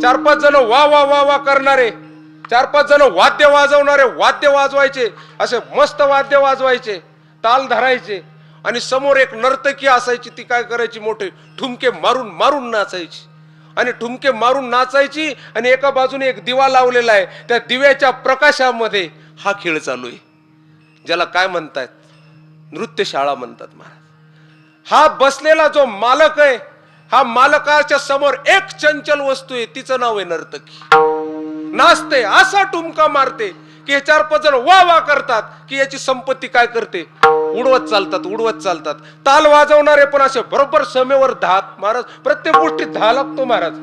4-5 जण वा वा वा वा करणारे, 4-5 जण वाद्य वाजवणारे वाद्य वाजवायचे. असे मस्त वाद्य वाजवायचे, ताल धरायचे. आणि समोर एक नर्तकी असायची. ती काय करायची, मोठे ठुमके मारून मारून नाचायची. आणि ठुमके मारून नाचायची. आणि एका बाजूने एक दिवा लावलेला आहे. त्या दिव्याच्या प्रकाशामध्ये हा खेळ चालू आहे, ज्याला काय म्हणतात, नृत्यशाळा म्हणतात महाराज. हा बसलेला जो मालक आहे, हा मालकाच्या समोर एक चंचल वस्तू आहे, तिचं नाव आहे नर्तकी. नाचते, असा ठुमका मारते की हे 4-5 जण वा वा करतात की याची संपत्ती काय करते, उडवत चालतात उडवत चालतात. ताल वाजवणारे पण असे बरोबर समेवर धात. महाराज प्रत्येक गोष्टीत धा लागतो महाराज.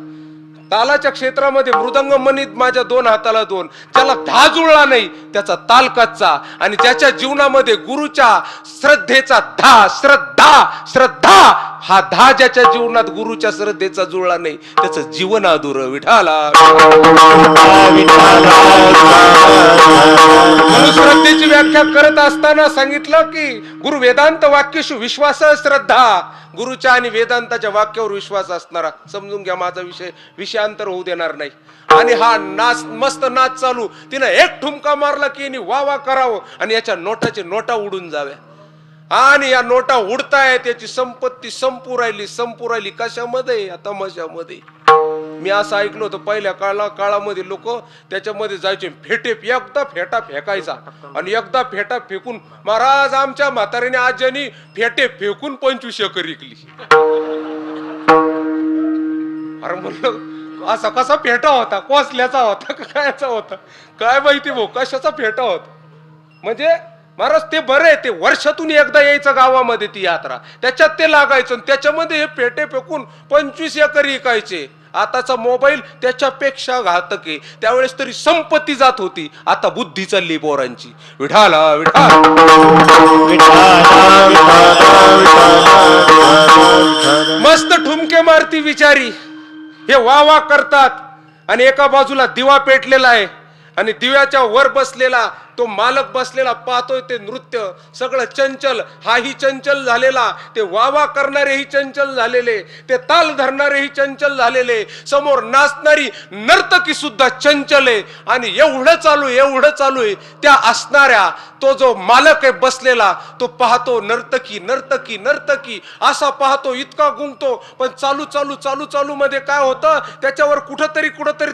तालाच्या क्षेत्रामध्ये मृदंग मनीत माझ्या 2 हाताला 2. ज्याला धा जुळला नाही त्याचा ताल कच्चा. आणि ज्याच्या जीवनामध्ये गुरुच्या श्रद्धेचा धा, श्रद्धा हा धा ज्याच्या जीवनात गुरुच्या श्रद्धेचा जुळला नाही त्याचं जीवन अधुरं. विठाला श्रद्धेची व्याख्या करत असताना सांगितलं की गुरु वेदांत वाक्यशु विश्वास श्रद्धा. गुरुच्या आणि वेदांताच्या वाक्यावर विश्वास असणारा. समजून घ्या माझा विषयांतर होऊ देणार नाही. आणि हा नाच, मस्त नाच चालू. तिनं एक ठुमका मारला की यांनी वा वा करावं आणि याच्या नोटाचे नोटा उडून जाव्या. आणि या नोटा उडतायत, याची संपत्ती संपू राहिली. कशामध्ये, या तमाशामध्ये. मी असं ऐकलं होतं पहिल्या काळामध्ये लोक त्याच्यामध्ये जायचे, फेटे एकदा फेटा फेकायचा आणि एकदा फेटा फेकून. महाराज आमच्या म्हातारीने आज्यानी फेटे फेकून 25 एकर विकली. अरे म्हणलं असा कसा फेटा होता, कोसल्याचा होता का कायचा होता काय माहिती भाऊ, कशाचा फेटा होता. म्हणजे महाराज ते बरं आहे, ते वर्षातून एकदा यायचं गावामध्ये ती यात्रा, त्याच्यात ते लागायचं, त्याच्यामध्ये हे पेटे फेकून 25 एकर विकायचे. आताचा मोबाईल त्याच्यापेक्षा घातक आहे. त्यावेळेस तरी संपत्ती जात होती, आता बुद्धी चालली पोरांची. विठाला विठाल मस्त ठुमके मारती विचारी, हे वा वा करतात. आणि एका बाजूला दिवा पेटलेला आहे आणि दिव्याच्या वर बसलेला तो मालक बसलेला पाहतोय ते नृत्य सगळं चंचल. हाही चंचल झालेला, ते वावा करणारेही चंचल झालेले, ते ताल धरणारेही चंचल झालेले, समोर नाचणारी नर्तकी सुद्धा चंचल आहे. आणि एवढं चालू आहे त्या असणाऱ्या तो जो मालक आहे बसलेला, तो पाहतो नर्तकी नर्तकी नर्तकी असा पाहतो, इतका गुंगतो. पण चालू मध्ये काय होतं, त्याच्यावर कुठंतरी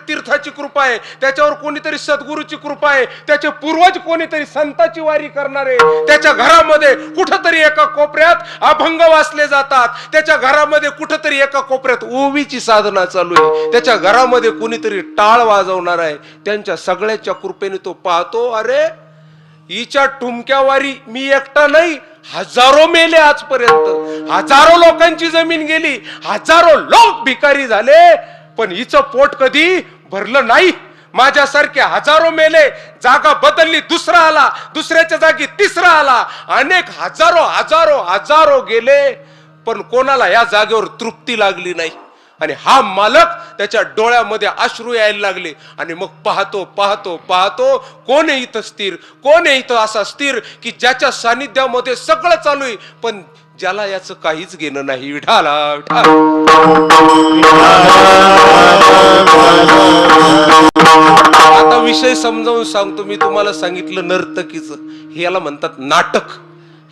तीर्थाची कृपा आहे, त्याच्यावर कोणीतरी सद्गुरूची कृपा आहे, त्याचे पूर्वज कोणीतरी संताची वारी करणारे, त्याच्या घरामध्ये कुठंतरी एका कोपऱ्यात अभंग वाचले जातात, त्याच्या घरामध्ये कुठंतरी एका कोपऱ्यात ओवीची साधना चालू आहे, त्याच्या घरामध्ये कोणीतरी टाळ वाजवणार आहे. त्यांच्या सगळ्याच्या कृपेने तो पाहतो, अरे हिच्या ठुमक्यावारी मी एकटा नाही, हजारो मेले आजपर्यंत, हजारो लोकांची जमीन गेली, हजारो लोक भिकारी झाले, पण हिचं पोट कधी भरलं नाही. माझ्यासारखे हजारो मेले, जागा बदलली, दुसरा आला, दुसऱ्याच्या जागी तिसरा आला, अनेक हजारो गेले, पण कोणाला या जागेवर तृप्ती लागली नाही. आणि हा मालक त्याच्या डोळ्यामध्ये अश्रू यायला लागले. आणि मग पाहतो कोण आहे इथं स्थिर, कोण आहे इथं असा स्थिर की ज्याच्या सानिध्यामध्ये सगळं चालू आहे, पण ज्याला याचं काहीच घेणं नाही. विठाला विठाल आता विषय समजावून सांगतो मी तुम्हाला. सांगितलं नर्तकीचं, हे याला म्हणतात नाटक.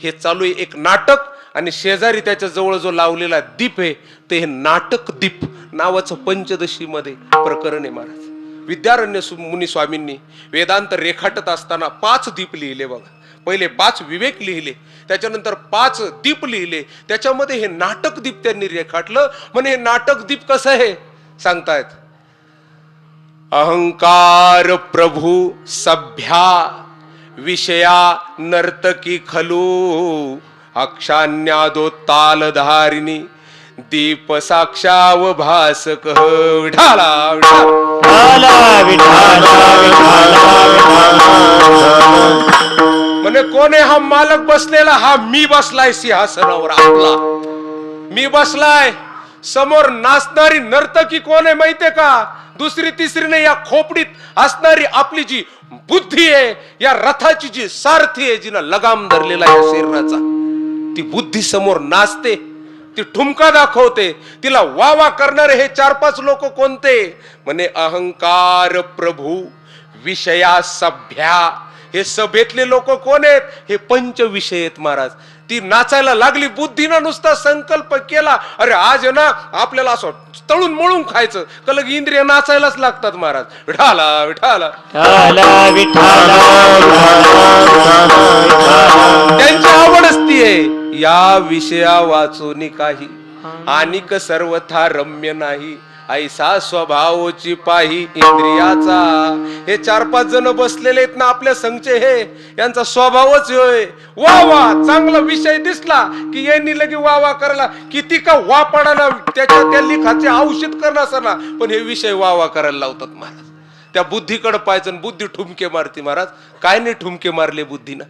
हे चालू आहे एक नाटक, आणि शेजारी त्याच्या जवळ जो लावलेला दीप आहे ते हे नाटक दीप नावाचं पंचदशी मध्ये प्रकरण आहे. महाराज विद्यारण्य मुनी स्वामींनी वेदांत रेखाटत असताना 5 दीप लिहिले बघा. पहिले 5 विवेक लिहिले, त्याच्यानंतर 5 दीप लिहिले, त्याच्यामध्ये हे नाटक दीप त्यांनी रेखाटलं. म्हणे हे नाटक दीप कसं आहे सांगतायत. अहंकार प्रभू सभ्या विषया नर्तकी खलू, अक्षान्यादो तालधारिणी दीप साक्षाव भासक. विठाला म्हणे कोण आहे हा मालक बसलेला, हा मी बसलाय सिंहासनावर आपला, मी बसलाय. समोर नाचणारी नर्तकी कोण आहे माहितीये का, दुसरी तिसरी नाही, या खोपडीत असणारी आपली जी बुद्धी आहे, या रथाची जी सारथी आहे, जिनं लगाम धरलेला या शरीराचा, ती बुद्धी समोर नाचते, ती ठुमका दाखवते. तिला वावा करणारे हे 4-5 लोक कोणते. म्हणे अहंकार प्रभू विषया सभ्या, हे सभेतले लोक कोण आहेत, हे पंच विषय आहेत. महाराज ती नाचायला लागली, बुद्धीनं नुसता संकल्प केला, अरे आज ना आपल्याला असं तळून मळून खायचं, कलग इंद्रिय नाचायलाच लागतात. महाराज विठाला विठाला त्यांची आवडच ती आहे. या विषया वाचून काही आणिक सर्वथा रम्य नाही, ऐसा स्वभावची पाही इंद्रियाचा. हे 4-5 जण बसलेले आहेत ना आपल्या संघचे, हे यांचा स्वभावच होय. वा वा चांगला विषय दिसला की यांनी लगे वा वा करायला, किती का वा पडाना त्याच्या त्या लिखाचे औषध करणं असताना, पण हे विषय वा वा करायला लावतात. महाराज त्या बुद्धीकडे पाहायचं, बुद्धी ठुमके मारते. महाराज काय नाही ठुमके मारले बुद्धीनं.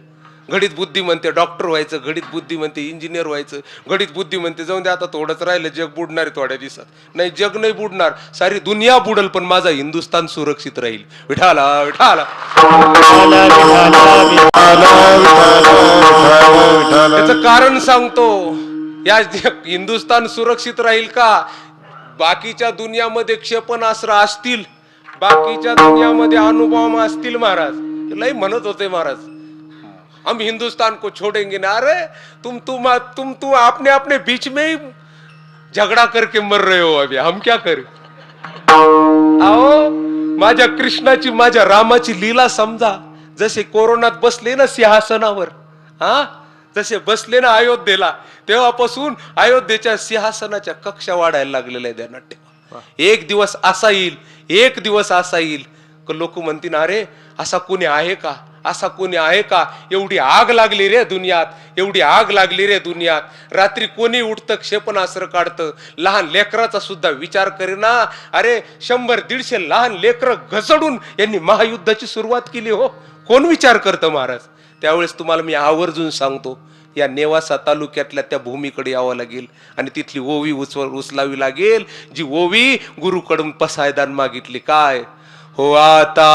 घडीत बुद्धी म्हणते डॉक्टर व्हायचं, घडीत बुद्धी म्हणते इंजिनियर व्हायचं, घडीत बुद्धी म्हणते जाऊन दे आता थोडंच राहिलं, जग बुडणार थोड्या दिवसात. नाही, जग नाही बुडणार, सारी दुनिया बुडल, पण माझा हिंदुस्थान सुरक्षित राहील. विठाला विठाला त्याचं कारण सांगतो. या हिंदुस्थान सुरक्षित राहील का, बाकीच्या दुनियामध्ये क्षेपणास्त्र असतील, बाकीच्या दुनियामध्ये अणुबॉम्ब असतील. महाराज लई म्हणत होते महाराज, हम हिंदुस्तान को छोड़ेंगे ना. अरे तुम अपने अपने बीच में ही झगड़ा करके मर रहे हो, अभी हम क्या करें. आओ माझ्या कृष्णाची माझ्या रामाची लीला समजा. जसे कोरोनात बसले ना सिंहासनावर, जसे बसले ना अयोध्येला, तेव्हापासून अयोध्येच्या सिंहासनाच्या कक्षा वाढायला लागलेल्या आहे. ध्यानात ठेवा. एक दिवस असा येईल, एक दिवस असा येईल लोक म्हणतील अरे असा कोणी आहे का, असा कोणी आहे का. एवढी आग लागली रे दुनियात, एवढी आग लागली रे दुनियात. रात्री कोणी उठतं क्षेपणास्त्र काढतं, लहान लेकराचा सुद्धा विचार करेना. अरे 100-150 लहान लेकरं घसडून यांनी महायुद्धाची सुरुवात केली हो. कोण विचार करतं महाराज. त्यावेळेस तुम्हाला मी आवर्जून सांगतो, या नेवासा तालुक्यातल्या त्या भूमीकडे यावं लागेल आणि तिथली ओवी उचलावी लागेल, जी ओवी गुरुकडून पसायदान मागितली. काय हो आता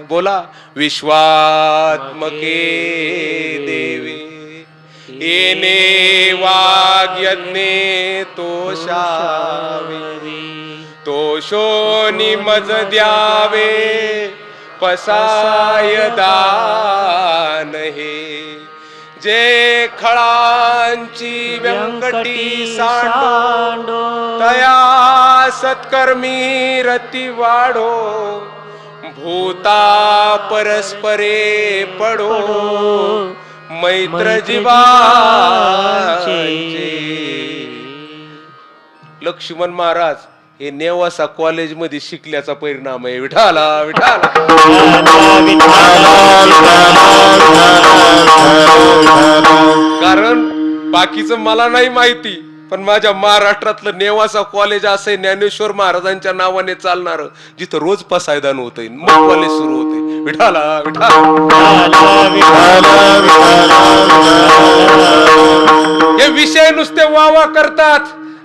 बोला. विश्वात्मके देवे येणे वाग्यज्ञे तोषावे, तोषोनी मज द्यावे पसायदान हे. जे खळांची व्यंकटी सांडो, तया सत्कर्मी रती वाढो. भूता परस्परे पडो, मैत्र जीवांचे. लक्ष्मण महाराज हे नेवासा कॉलेज मध्ये शिकल्याचा परिणाम आहे. विठाला विठाला. कारण बाकीचं मला नाही माहिती, पण माझ्या महाराष्ट्रातलं नेवासा कॉलेज असं ज्ञानेश्वर महाराजांच्या नावाने चालणार, जिथं रोज पसायदान होतंय, मग कॉलेज सुरू होते. विठाला विठाला. हे विषय नुसते वावा करतात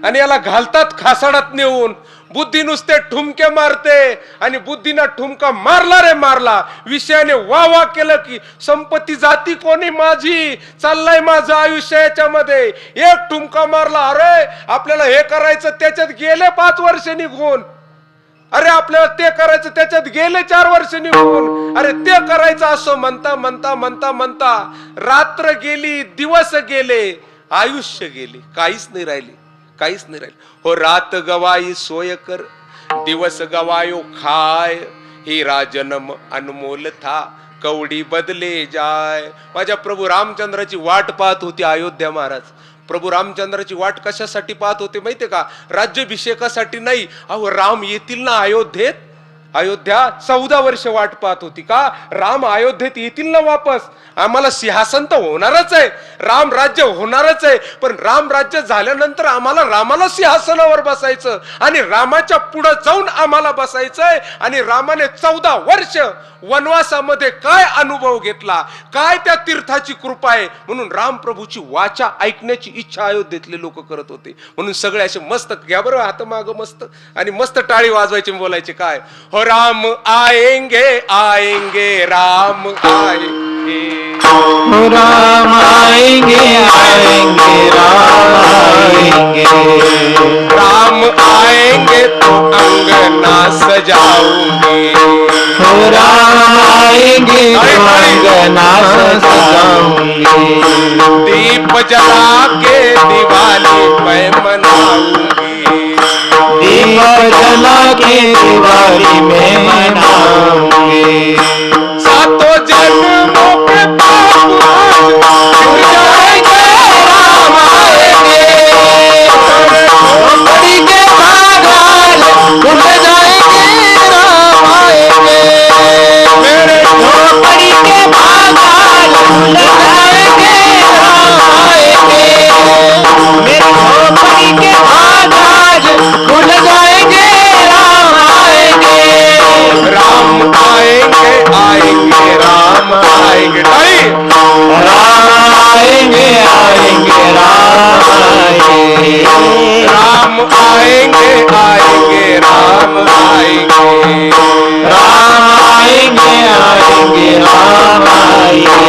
आणि याला घालतात खासाडात नेऊन. बुद्धी नुसते ठुमके मारते आणि बुद्धीना ठुमका मारला रे मारला. विषयाने वावा केलं की संपत्ती जाती कोणी माझी, चाललंय माझं आयुष्य याच्यामध्ये. एक ठुमका मारला, अरे आपल्याला हे करायचं, त्याच्यात गेले 5 वर्ष निघून. अरे आपल्याला ते करायचं, त्याच्यात गेले 4 वर्ष निघून. अरे ते करायचं असं म्हणता म्हणता म्हणता म्हणता रात्र गेली, दिवस गेले, आयुष्य गेले, काहीच नाही राहिले, काहीच नाही राहिले. हो रात गवाई सोय कर, दिवस गवायो खाय. ही राजनम अनमोल था, कवडी बदले जाय. माझ्या प्रभू रामचंद्राची वाट पाहत होती अयोध्या महाराज. प्रभू रामचंद्राची वाट कशासाठी पाहत होते माहितीये का? राज्याभिषेकासाठी नाही. अहो राम येतील ना अयोध्येत. अयोध्या 14 वर्ष वाट पाहत होती का राम अयोध्येत येतील ना वापस. आम्हाला सिंहासन तर होणारच आहे, राम राज्य होणारच आहे, पण राम राज्य झाल्यानंतर आम्हाला रामाला सिंहासनावर बसायचं आणि रामाच्या पुढे जाऊन आम्हाला बसायचंय. आणि रामाने 14 वर्ष वनवासामध्ये काय अनुभव घेतला, काय त्या तीर्थाची कृपा आहे, म्हणून राम प्रभूची वाचा ऐकण्याची इच्छा अयोध्येतले लोक करत होते. म्हणून सगळे असे मस्त घ्या बरं हात माग मस्त आणि मस्त टाळी वाजवायचे, बोलायचे काय, हो राम आएंगे आएंगे राम आएंगे, हो राम आएंगे आएंगे राम आएंगे, राम आएंगे तो अंगना सजाऊंगी, हो राम आएंगे तो अंगना सजाऊंगी, दीप जला के दिवाली मैं मनाऊंगी, दीप जला के दिवाली में मनाऊंगी, सातों जन्मों के पाप आज धुल जाएंगे राम आएंगे, झोपड़ी के बागान खुल जाएंगे राम आएंगे, मेरे झोपड़ी के बागान खुल जाएंगे राम आएंगे, मेरी झोपड़ी के बागान खुल जाएंगे राम आएंगे, राम आएंगे आएंगे राम आएंगे, राम आएंगे आएंगे राम आएंगे, राम आएंगे आएंगे राम आएंगे, राम आएंगे आएंगे राम आएंगे,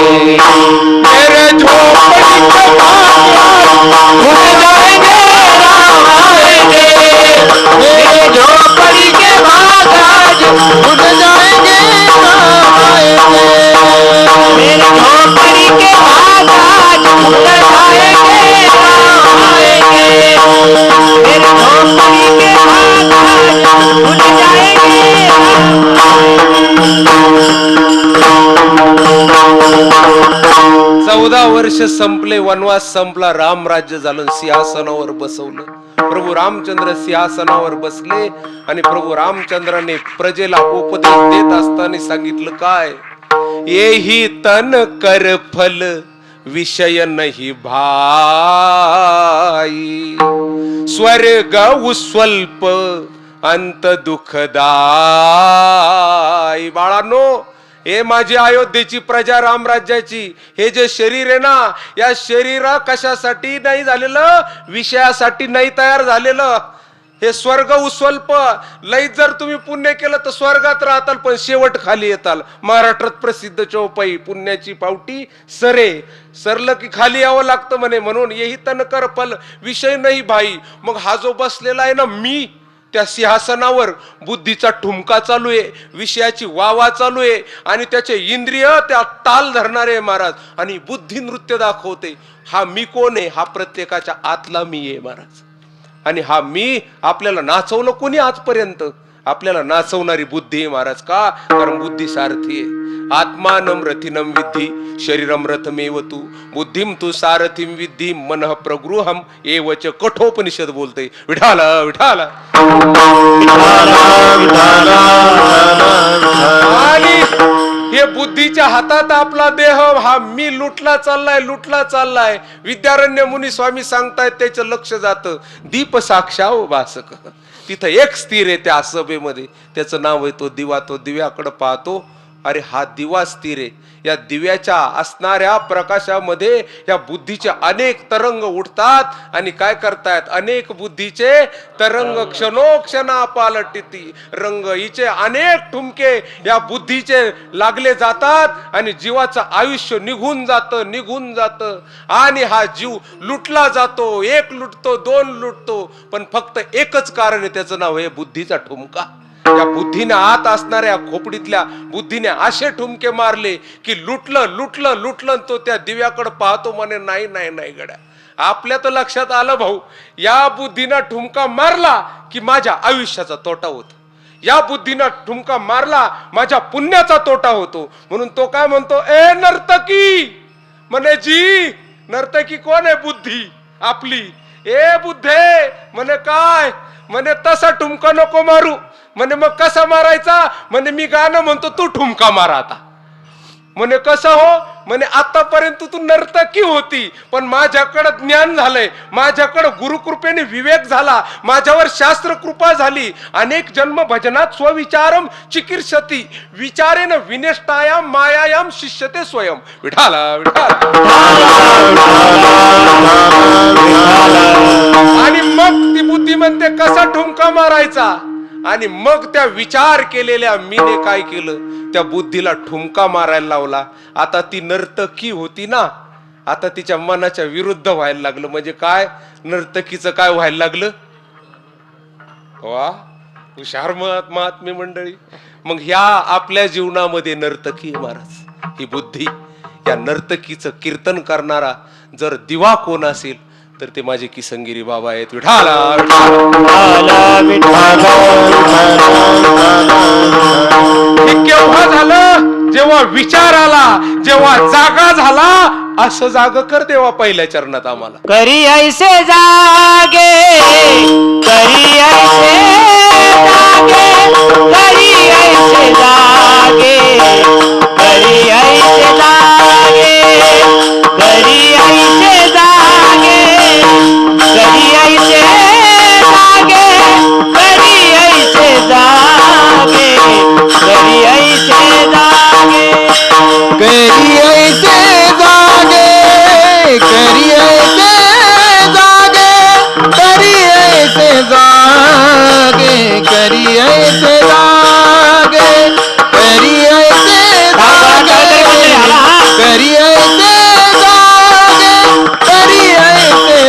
मेरे झोपड़ी के बागान खुल जाएंगे राम आएंगे, मेरे झोपड़ी के बागान खुल जाएंगे राम आएंगे, मेरे झोपड़ी के बागान खुल जाएंगे राम आएंगे, मेरे झोपड़ी के बागान खुल जाएंगे राम आएंगे. 14 वर्ष संपले, वनवास संपला, राम राज्य झालं, सिंहासनावर बसवलं. प्रभू रामचंद्र सिंहासनावर बसले आणि प्रभू रामचंद्राने प्रजेला उपदेश देत असताना सांगितलं काय, येही तन कर फल विषय नाही भाई, स्वर्ग स्वल्प अंत दुःखदाई. बाळांनो, हे माझी अयोध्येची प्रजा, रामराज्याची, हे जे शरीर आहे ना, या शरीरा कशासाठी नाही झालेलं, विषयासाठी नाही तयार झालेलं. हे स्वर्ग उस्वल्प, लई जर तुम्ही पुण्य केलं तर स्वर्गात राहताल, पण शेवट खाली येताल. महाराष्ट्रात प्रसिद्ध चौपाई, पुण्याची पावटी सरे, सरलं की खाली यावं लागतं म्हणे. म्हणून येही तन कर फल विषय नाही भाई. मग हा जो बसलेला आहे ना मी, त्या सिंहासनावर बुद्धीचा ठुमका चालू आहे, विषयाची वावा चालू आहे, आणि त्याचे इंद्रिय त्या ताल धरणारे महाराज, आणि बुद्धी नृत्य दाखवते. हा मी कोण आहे? हा प्रत्येकाच्या आतला मी आहे महाराज. आणि हा मी आपल्याला नाचवलं कोणी आजपर्यंत? आपल्याला नाचवणारी बुद्धी आहे महाराज. का? कारण बुद्धी सारथी आहे. आत्मानं रथिनं विद्धी शरीरम रथमेव तू, बुद्धिम तू सारथिम विद्धी मनः प्रगृहम एवच कठोपनिषद बोलते. विठाला विठाला. आणि हे बुद्धीच्या हातात आपला देह, हा मी लुटला चाललाय, लुटला चाललाय. विद्यारण्य मुनी स्वामी सांगतायत, त्याचं लक्ष जातं दीप साक्षाव भासक. तिथं एक स्थिर आहे त्या सभेमध्ये, त्याचं नाव आहे तो दिवा. तो दिव्याकडे पाहतो, अरे हा दिवा स्थिर आहे. या दिव्याच्या असणाऱ्या प्रकाशामध्ये या बुद्धीचे अनेक तरंग उठतात आणि काय करतायत, अनेक बुद्धीचे तरंग क्षणोक्षणा पालटती रंग. हिचे अनेक ठुमके या बुद्धीचे लागले जातात आणि जीवाचं आयुष्य निघून जातं, निघून जातं. आणि हा जीव लुटला जातो. एक लुटतो, दोन लुटतो, पण फक्त एकच कारण आहे, त्याचं नाव आहे बुद्धीचा ठुमका. या बुद्धीने आत असणाऱ्या खोपडीतल्या बुद्धीने असे ठुमके मारले की लुटलं लुटलं लुटलं. तो त्या दिव्याकडे पाहतो, म्हणे नाही नाही नाही गड्या, आपल्या तर लक्षात आलं भाऊ, या बुद्धीनं ठुमका मारला की माझ्या आयुष्याचा तोटा होतो, या बुद्धीनं ठुमका मारला माझ्या पुण्याचा तोटा होतो. म्हणून तो काय म्हणतो, ए नर्तकी, म्हणे जी नर्तकी कोण आहे? बुद्धी आपली. ए बुद्धे, म्हणे काय? म्हणे तसा ठुमका नको मारू. म्हणे मग कसा मारायचा? म्हणे मी गाणं म्हणतो, तू ठुमका मार आता. म्हणे कसं हो? म्हणे आतापर्यंत तू नर्तकी होती, पण माझ्याकडे ज्ञान झालंय, माझ्याकडे गुरुकृपेने विवेक झाला, माझ्यावर शास्त्र कृपा झाली. अनेक जन्म भजनात स्वविचारम चिकीर्षती, विचारेन विनेष्टायाम मायायाम शिष्यते स्वयं. विठाला विठाला. आणि मग ती बुद्धी म्हणते कसा ठुमका मारायचा. आणि मग त्या विचार केलेल्या मीने काय केलं, त्या बुद्धीला ठुमका मारायला लावला. आता ती नर्तकी होती ना, आता तिच्या मनाच्या विरुद्ध व्हायला लागलं. म्हणजे काय? नर्तकीचं काय व्हायला लागलं? वा, हुशार महात्मे मंडळी. मग ह्या आपल्या जीवनामध्ये नर्तकी महाराज, ही बुद्धी, या नर्तकीचं कीर्तन करणारा जर दिवा कोण असेल तर ते माझे किसनगिरी बाबा आहेत. विठाला हे केव्हा झालं? जेव्हा विचार आला, जेव्हा जागा झाला. असं जाग कर देवा पहिल्या चरणात आम्हाला. करी ऐसे जागे, करी ऐसे जागे, करी ऐसे जागे, करी ऐसे जागे, करी ऐसे जागे, करी ऐसे जागे, करी ऐसे जागे, करी ऐसे जागे, करी ऐसे जागे, करी ऐसे जागे, करी ऐसे जागे, करी ऐसे जागे, करी ऐसे जागे, करी ऐसे जागे, करी ऐसे जागे, करी ऐसे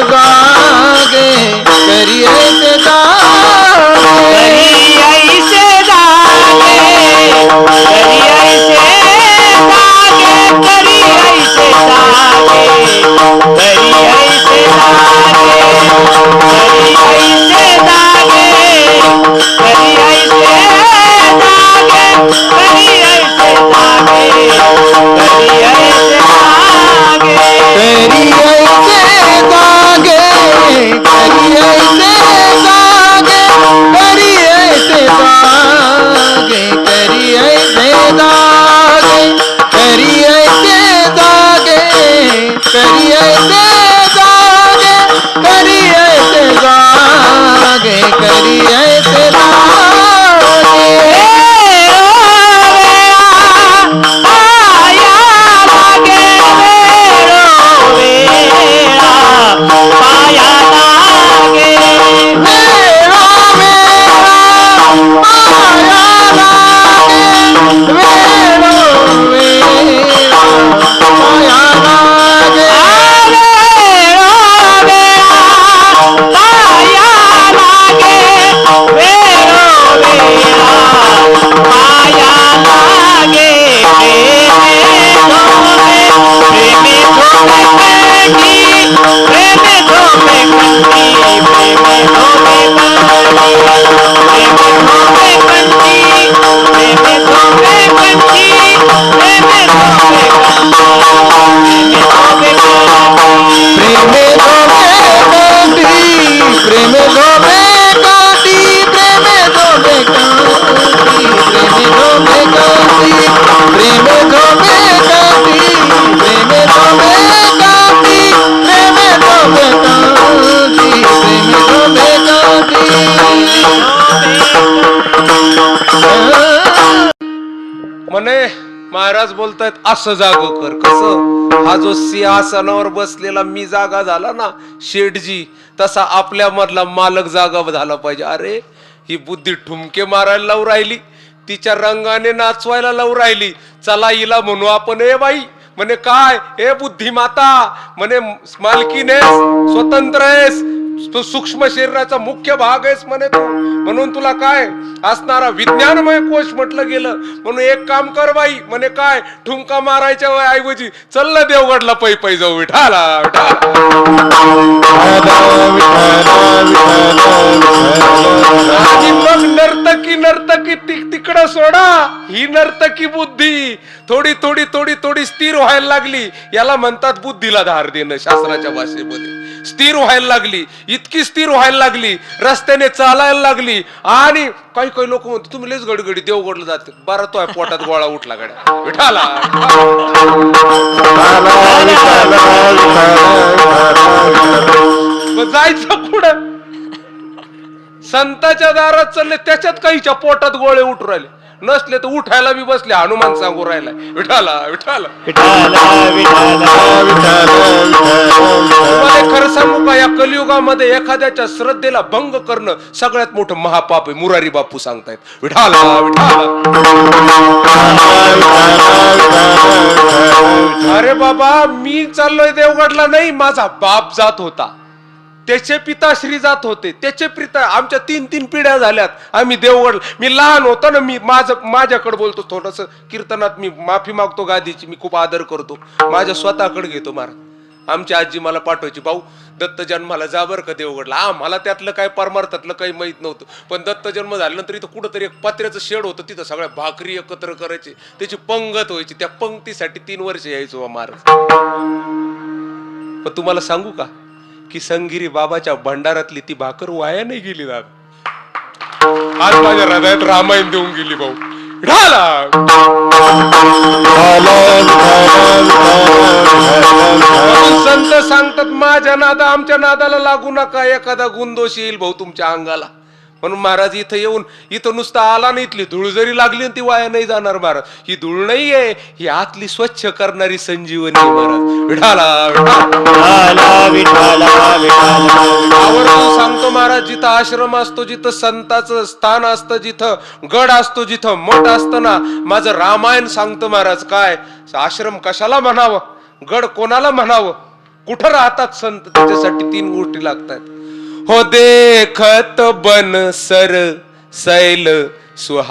करी ऐसे जागे. म्हणे महाराज बोलतायत असं जाग कर. कसं? हा जो सिंहासनावर बसलेला मी जागा झाला ना शेठजी, तसा आपल्या मधला मालक जागा झाला पाहिजे. अरे ही बुद्धी ठुमके मारायला लावून राहिली, तिच्या रंगाने नाचवायला लावून राहिली. चला हिला म्हणू आपण ए बाई. म्हणे काय? ए बुद्धी माता. म्हणे मालकीनेस, स्वतंत्र आहेस, तू सूक्ष्म शरीराचा मुख्य भाग आहेस म्हणे तू. म्हणून तुला काय असणारा विज्ञानमय कोश म्हटलं गेलं. म्हणून एक काम कर बाई. म्हणे काय? ठुमका मारायच्या ऐवजी चल ना देवगडला पै पै जाऊ. विठाला आणि मग नर्तकी नर्तकी तिकडं सोडा. ही नर्तकी बुद्धी थोडी थोडी थोडी थोडी स्थिर व्हायला लागली. याला म्हणतात बुद्धीला धार देणं शास्त्राच्या भाषेमध्ये. स्थिर व्हायला लागली, इतकी स्थिर व्हायला लागली, रस्त्याने चालायला लागली. आणि काही काही लोक म्हणतात तुम्ही लयच गडगडी देवगडला जाते. बरं तो पोटात गोळा उठला गड्या. विठाला जायचं पुढं. संताच्या दारात चालले, त्याच्यात काहीच्या पोटात गोळे उठू राहिले. नसले तर उठायला बी बसले. हनुमान सांगू राहिला विठाला विठाला. खरं सांगू का, या कलियुगामध्ये एखाद्याच्या श्रद्धेला भंग करणं सगळ्यात मोठं महापाप आहे. मुरारी बापू सांगतायत विठाला विठाला. अरे बाबा मी चाललोय देवगडला नाही, माझा बाप जात होता, त्याचे पिताश्री जात होते, त्याचे पिता. आमच्या 3-3 पिढ्या झाल्यात आम्ही देवगड. मी लहान होतो ना, मी माझ्याकडे बोलतो थोडस कीर्तनात. मी माफी मागतो गादीची, मी खूप आदर करतो. माझ्या स्वतःकडे घेतो महाराज. आमची आजी मला पाठवायची, भाऊ दत्त जन्माला जा बर का देवगडला. मला त्यातलं काय परमार्थातलं काही माहित नव्हतं. पण दत्त जन्म झाल्यानंतर इथं कुठंतरी एक पत्र्याचं शेड होतं, तिथं सगळ्या भाकरी एकत्र करायचे, त्याची पंगत व्हायची. त्या पंक्तीसाठी 3 वर्ष यायचो महाराज. पण तुम्हाला सांगू का की संगिरी बाबाच्या भंडारातली ती भाकर वाया नाही गेली दादा. आज माझ्या हृदयात रामायण देऊन गेली भाऊ. संत सांगतात माझ्या नादा आमच्या नादाला लागू नका, एखादा गुणदोष येईल भाऊ तुमच्या अंगाला. म्हणून महाराज इथं येऊन, इथं नुसतं आला नाही, इथली धूळ जरी लागली ती वाया नाही जाणार महाराज. ही धूळ नाहीये, ही आतली स्वच्छ करणारी संजीवनी महाराज. विठाला आवर्जून सांगतो महाराज, जिथं आश्रम असतो, जिथं संताचं स्थान असतं, जिथं गड असतो, जिथं मठ असतं ना, माझं रामायण सांगतं महाराज. काय आश्रम कशाला म्हणावं, गड कोणाला म्हणावं, कुठं राहतात संत, त्याच्यासाठी 3 गोष्टी लागतात. हो देखत बन सर सैल सुहाए,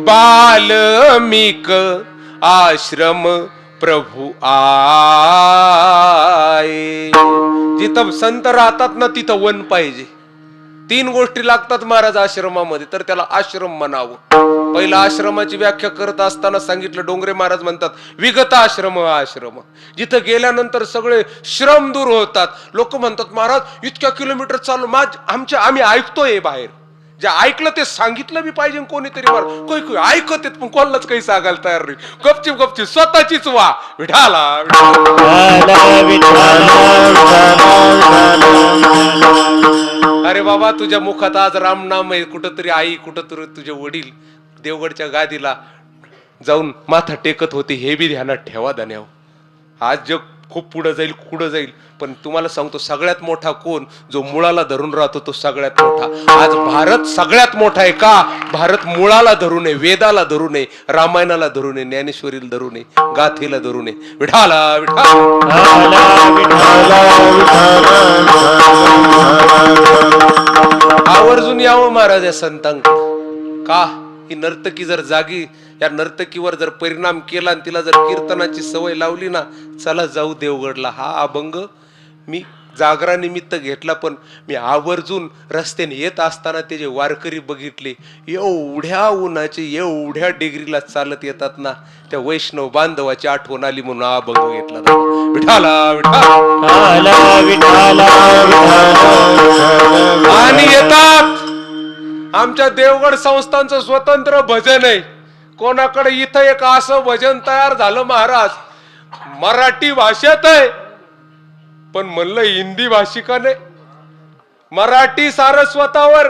बाल्मीक आश्रम प्रभु आए. जिथं संत राहतात ना तिथं वन पाहिजे. 3 गोष्टी लागतात महाराज आश्रमामध्ये, तर त्याला आश्रम म्हणावं. पहिला आश्रमाची व्याख्या करत असताना सांगितलं, डोंगरे महाराज म्हणतात विगत आश्रम आश्रम, जिथं गेल्यानंतर सगळे श्रम दूर होतात. लोक म्हणतात महाराज इतक्या किलोमीटर चालू, आम्ही ऐकतोय बाहेर, जे ऐकलं ते सांगितलं बी पाहिजे कोणीतरी. कोई ऐकत येत पण कोणालाच काही सांगायला तयार नाही. गपचीप स्वतःचीच वा विठाला. अरे बाबा तुझ्या मुखात आज रामनाम आहे, कुठंतरी आई कुठंतरी तुझे वडील देवगडच्या गादीला जाऊन माथा टेकत होते, हे बी ध्यानात ठेवा धन्याव. आज जग खूप पुढे जाईल, पण तुम्हाला सांगतो सगळ्यात मोठा कोण, जो मुळाला धरून राहतो तो सगळ्यात मोठा. आज भारत सगळ्यात मोठा आहे का? भारत मुळाला धरू नये, वेदाला धरू नये, रामायणाला धरू नये, ज्ञानेश्वरीला धरू नये, गाथेला धरू नये. विठाला आवर्जून यावं महाराज या संतांकडे. का? ही नर्तकी जर जागी, या नर्तकीवर जर परिणाम केला आणि तिला जर कीर्तनाची सवय लावली ना, चला जाऊ देवगडला. हा अभंग मी जागरानिमित्त घेतला, पण मी आवर्जून रस्त्याने येत असताना ते जे वारकरी बघितले, एवढ्या उन्हाचे एवढ्या डिग्रीला चालत येतात ना, त्या वैष्णव बांधवाची आठवण आली म्हणून हा अभंग घेतला. विठाला विठाला आणि येतात. आमच्या देवगड संस्थांचं स्वतंत्र भजन आहे. कोणाकडे इथं एक असं भजन तयार झालं महाराज, मराठी भाषेत आहे, पण म्हणलं हिंदी भाषिकाने मराठी सारस्वतावर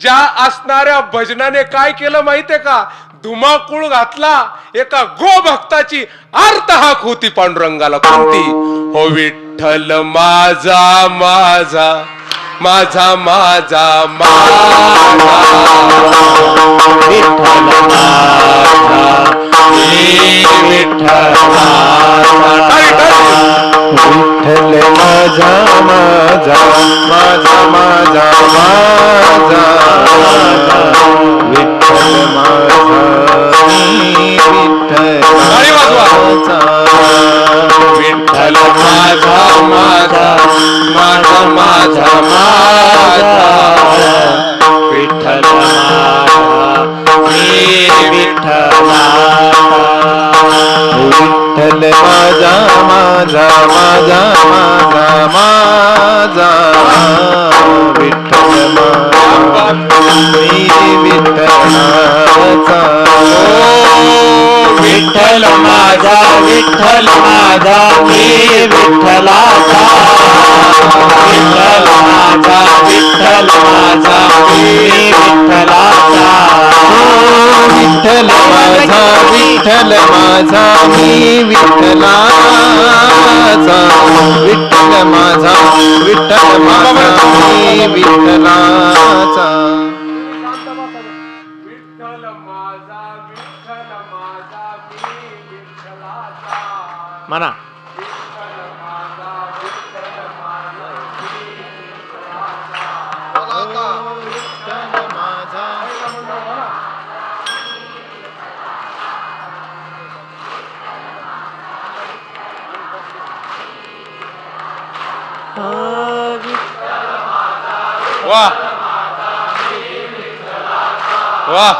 ज्या असणाऱ्या भजनाने काय केलं माहितीये का? धुमाकूळ घातला एका गो भक्ताची अर्थ हाक होती पांडुरंगाला. कोणती? हो विठ्ठल माझा माझा माझा माझा माझा विठ्ठल माझा विठ्ठल माझा माझा माझा माझा माझा विठ्ठल माझा विठ्ठल माझा माझा माझा माझा माझा विठ्ठल विठ्ठल माझा माझा माझा माझा माझा विठ्ठल विठ्ठलाचा विठ्ठल माझा विठ्ठल माझा मी विठ्ठलाचा विठ्ठल माझा विठ्ठल माझा मी विठ्ठलाचा विठ्ठल माझा विठ्ठल माझा मी विठ्ठलाचा विठ्ठल माझा विठ्ठल माझा मी विठ्ठलाचा म्हणा वाह वाह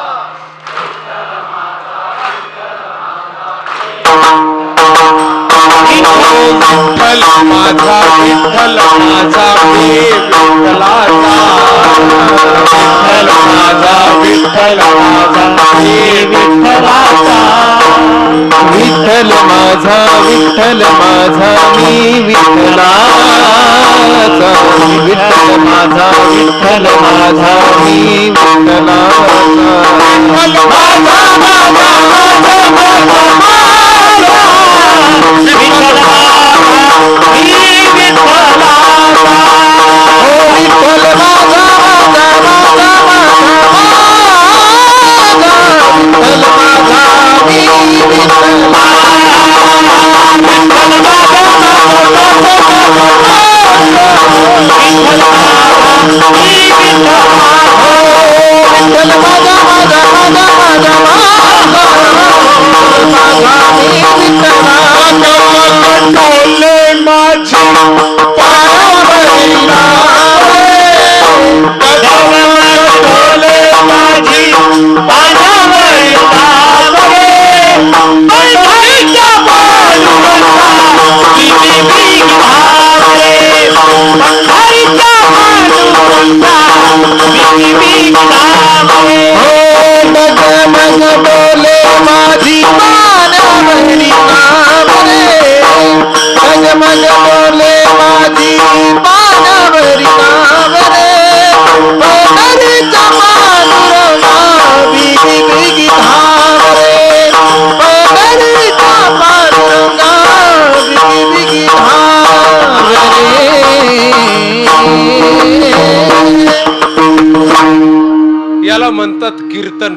विठ्ठल माझा विठ्ठल माझा मी विठ्ठलाचा विठ्ठल माझा विठ्ठल माझा मी विठ्ठलाचा विठ्ठल माझा विठ्ठल माझा मी विठ्ठलाचा विठ्ठल माझा विठ्ठल माझा मी विठ्ठलाचा डगमग डोले माझी पाण्यावरी नाव रे डगमग डोले माझी पाण्यावरी नाव रे पंढरीचा पांडुरंगा बिगी बिगी धाव रे पंढरीचा पांडुरंगा बिगी बिगी धाव रे. याला म्हणतात कीर्तन.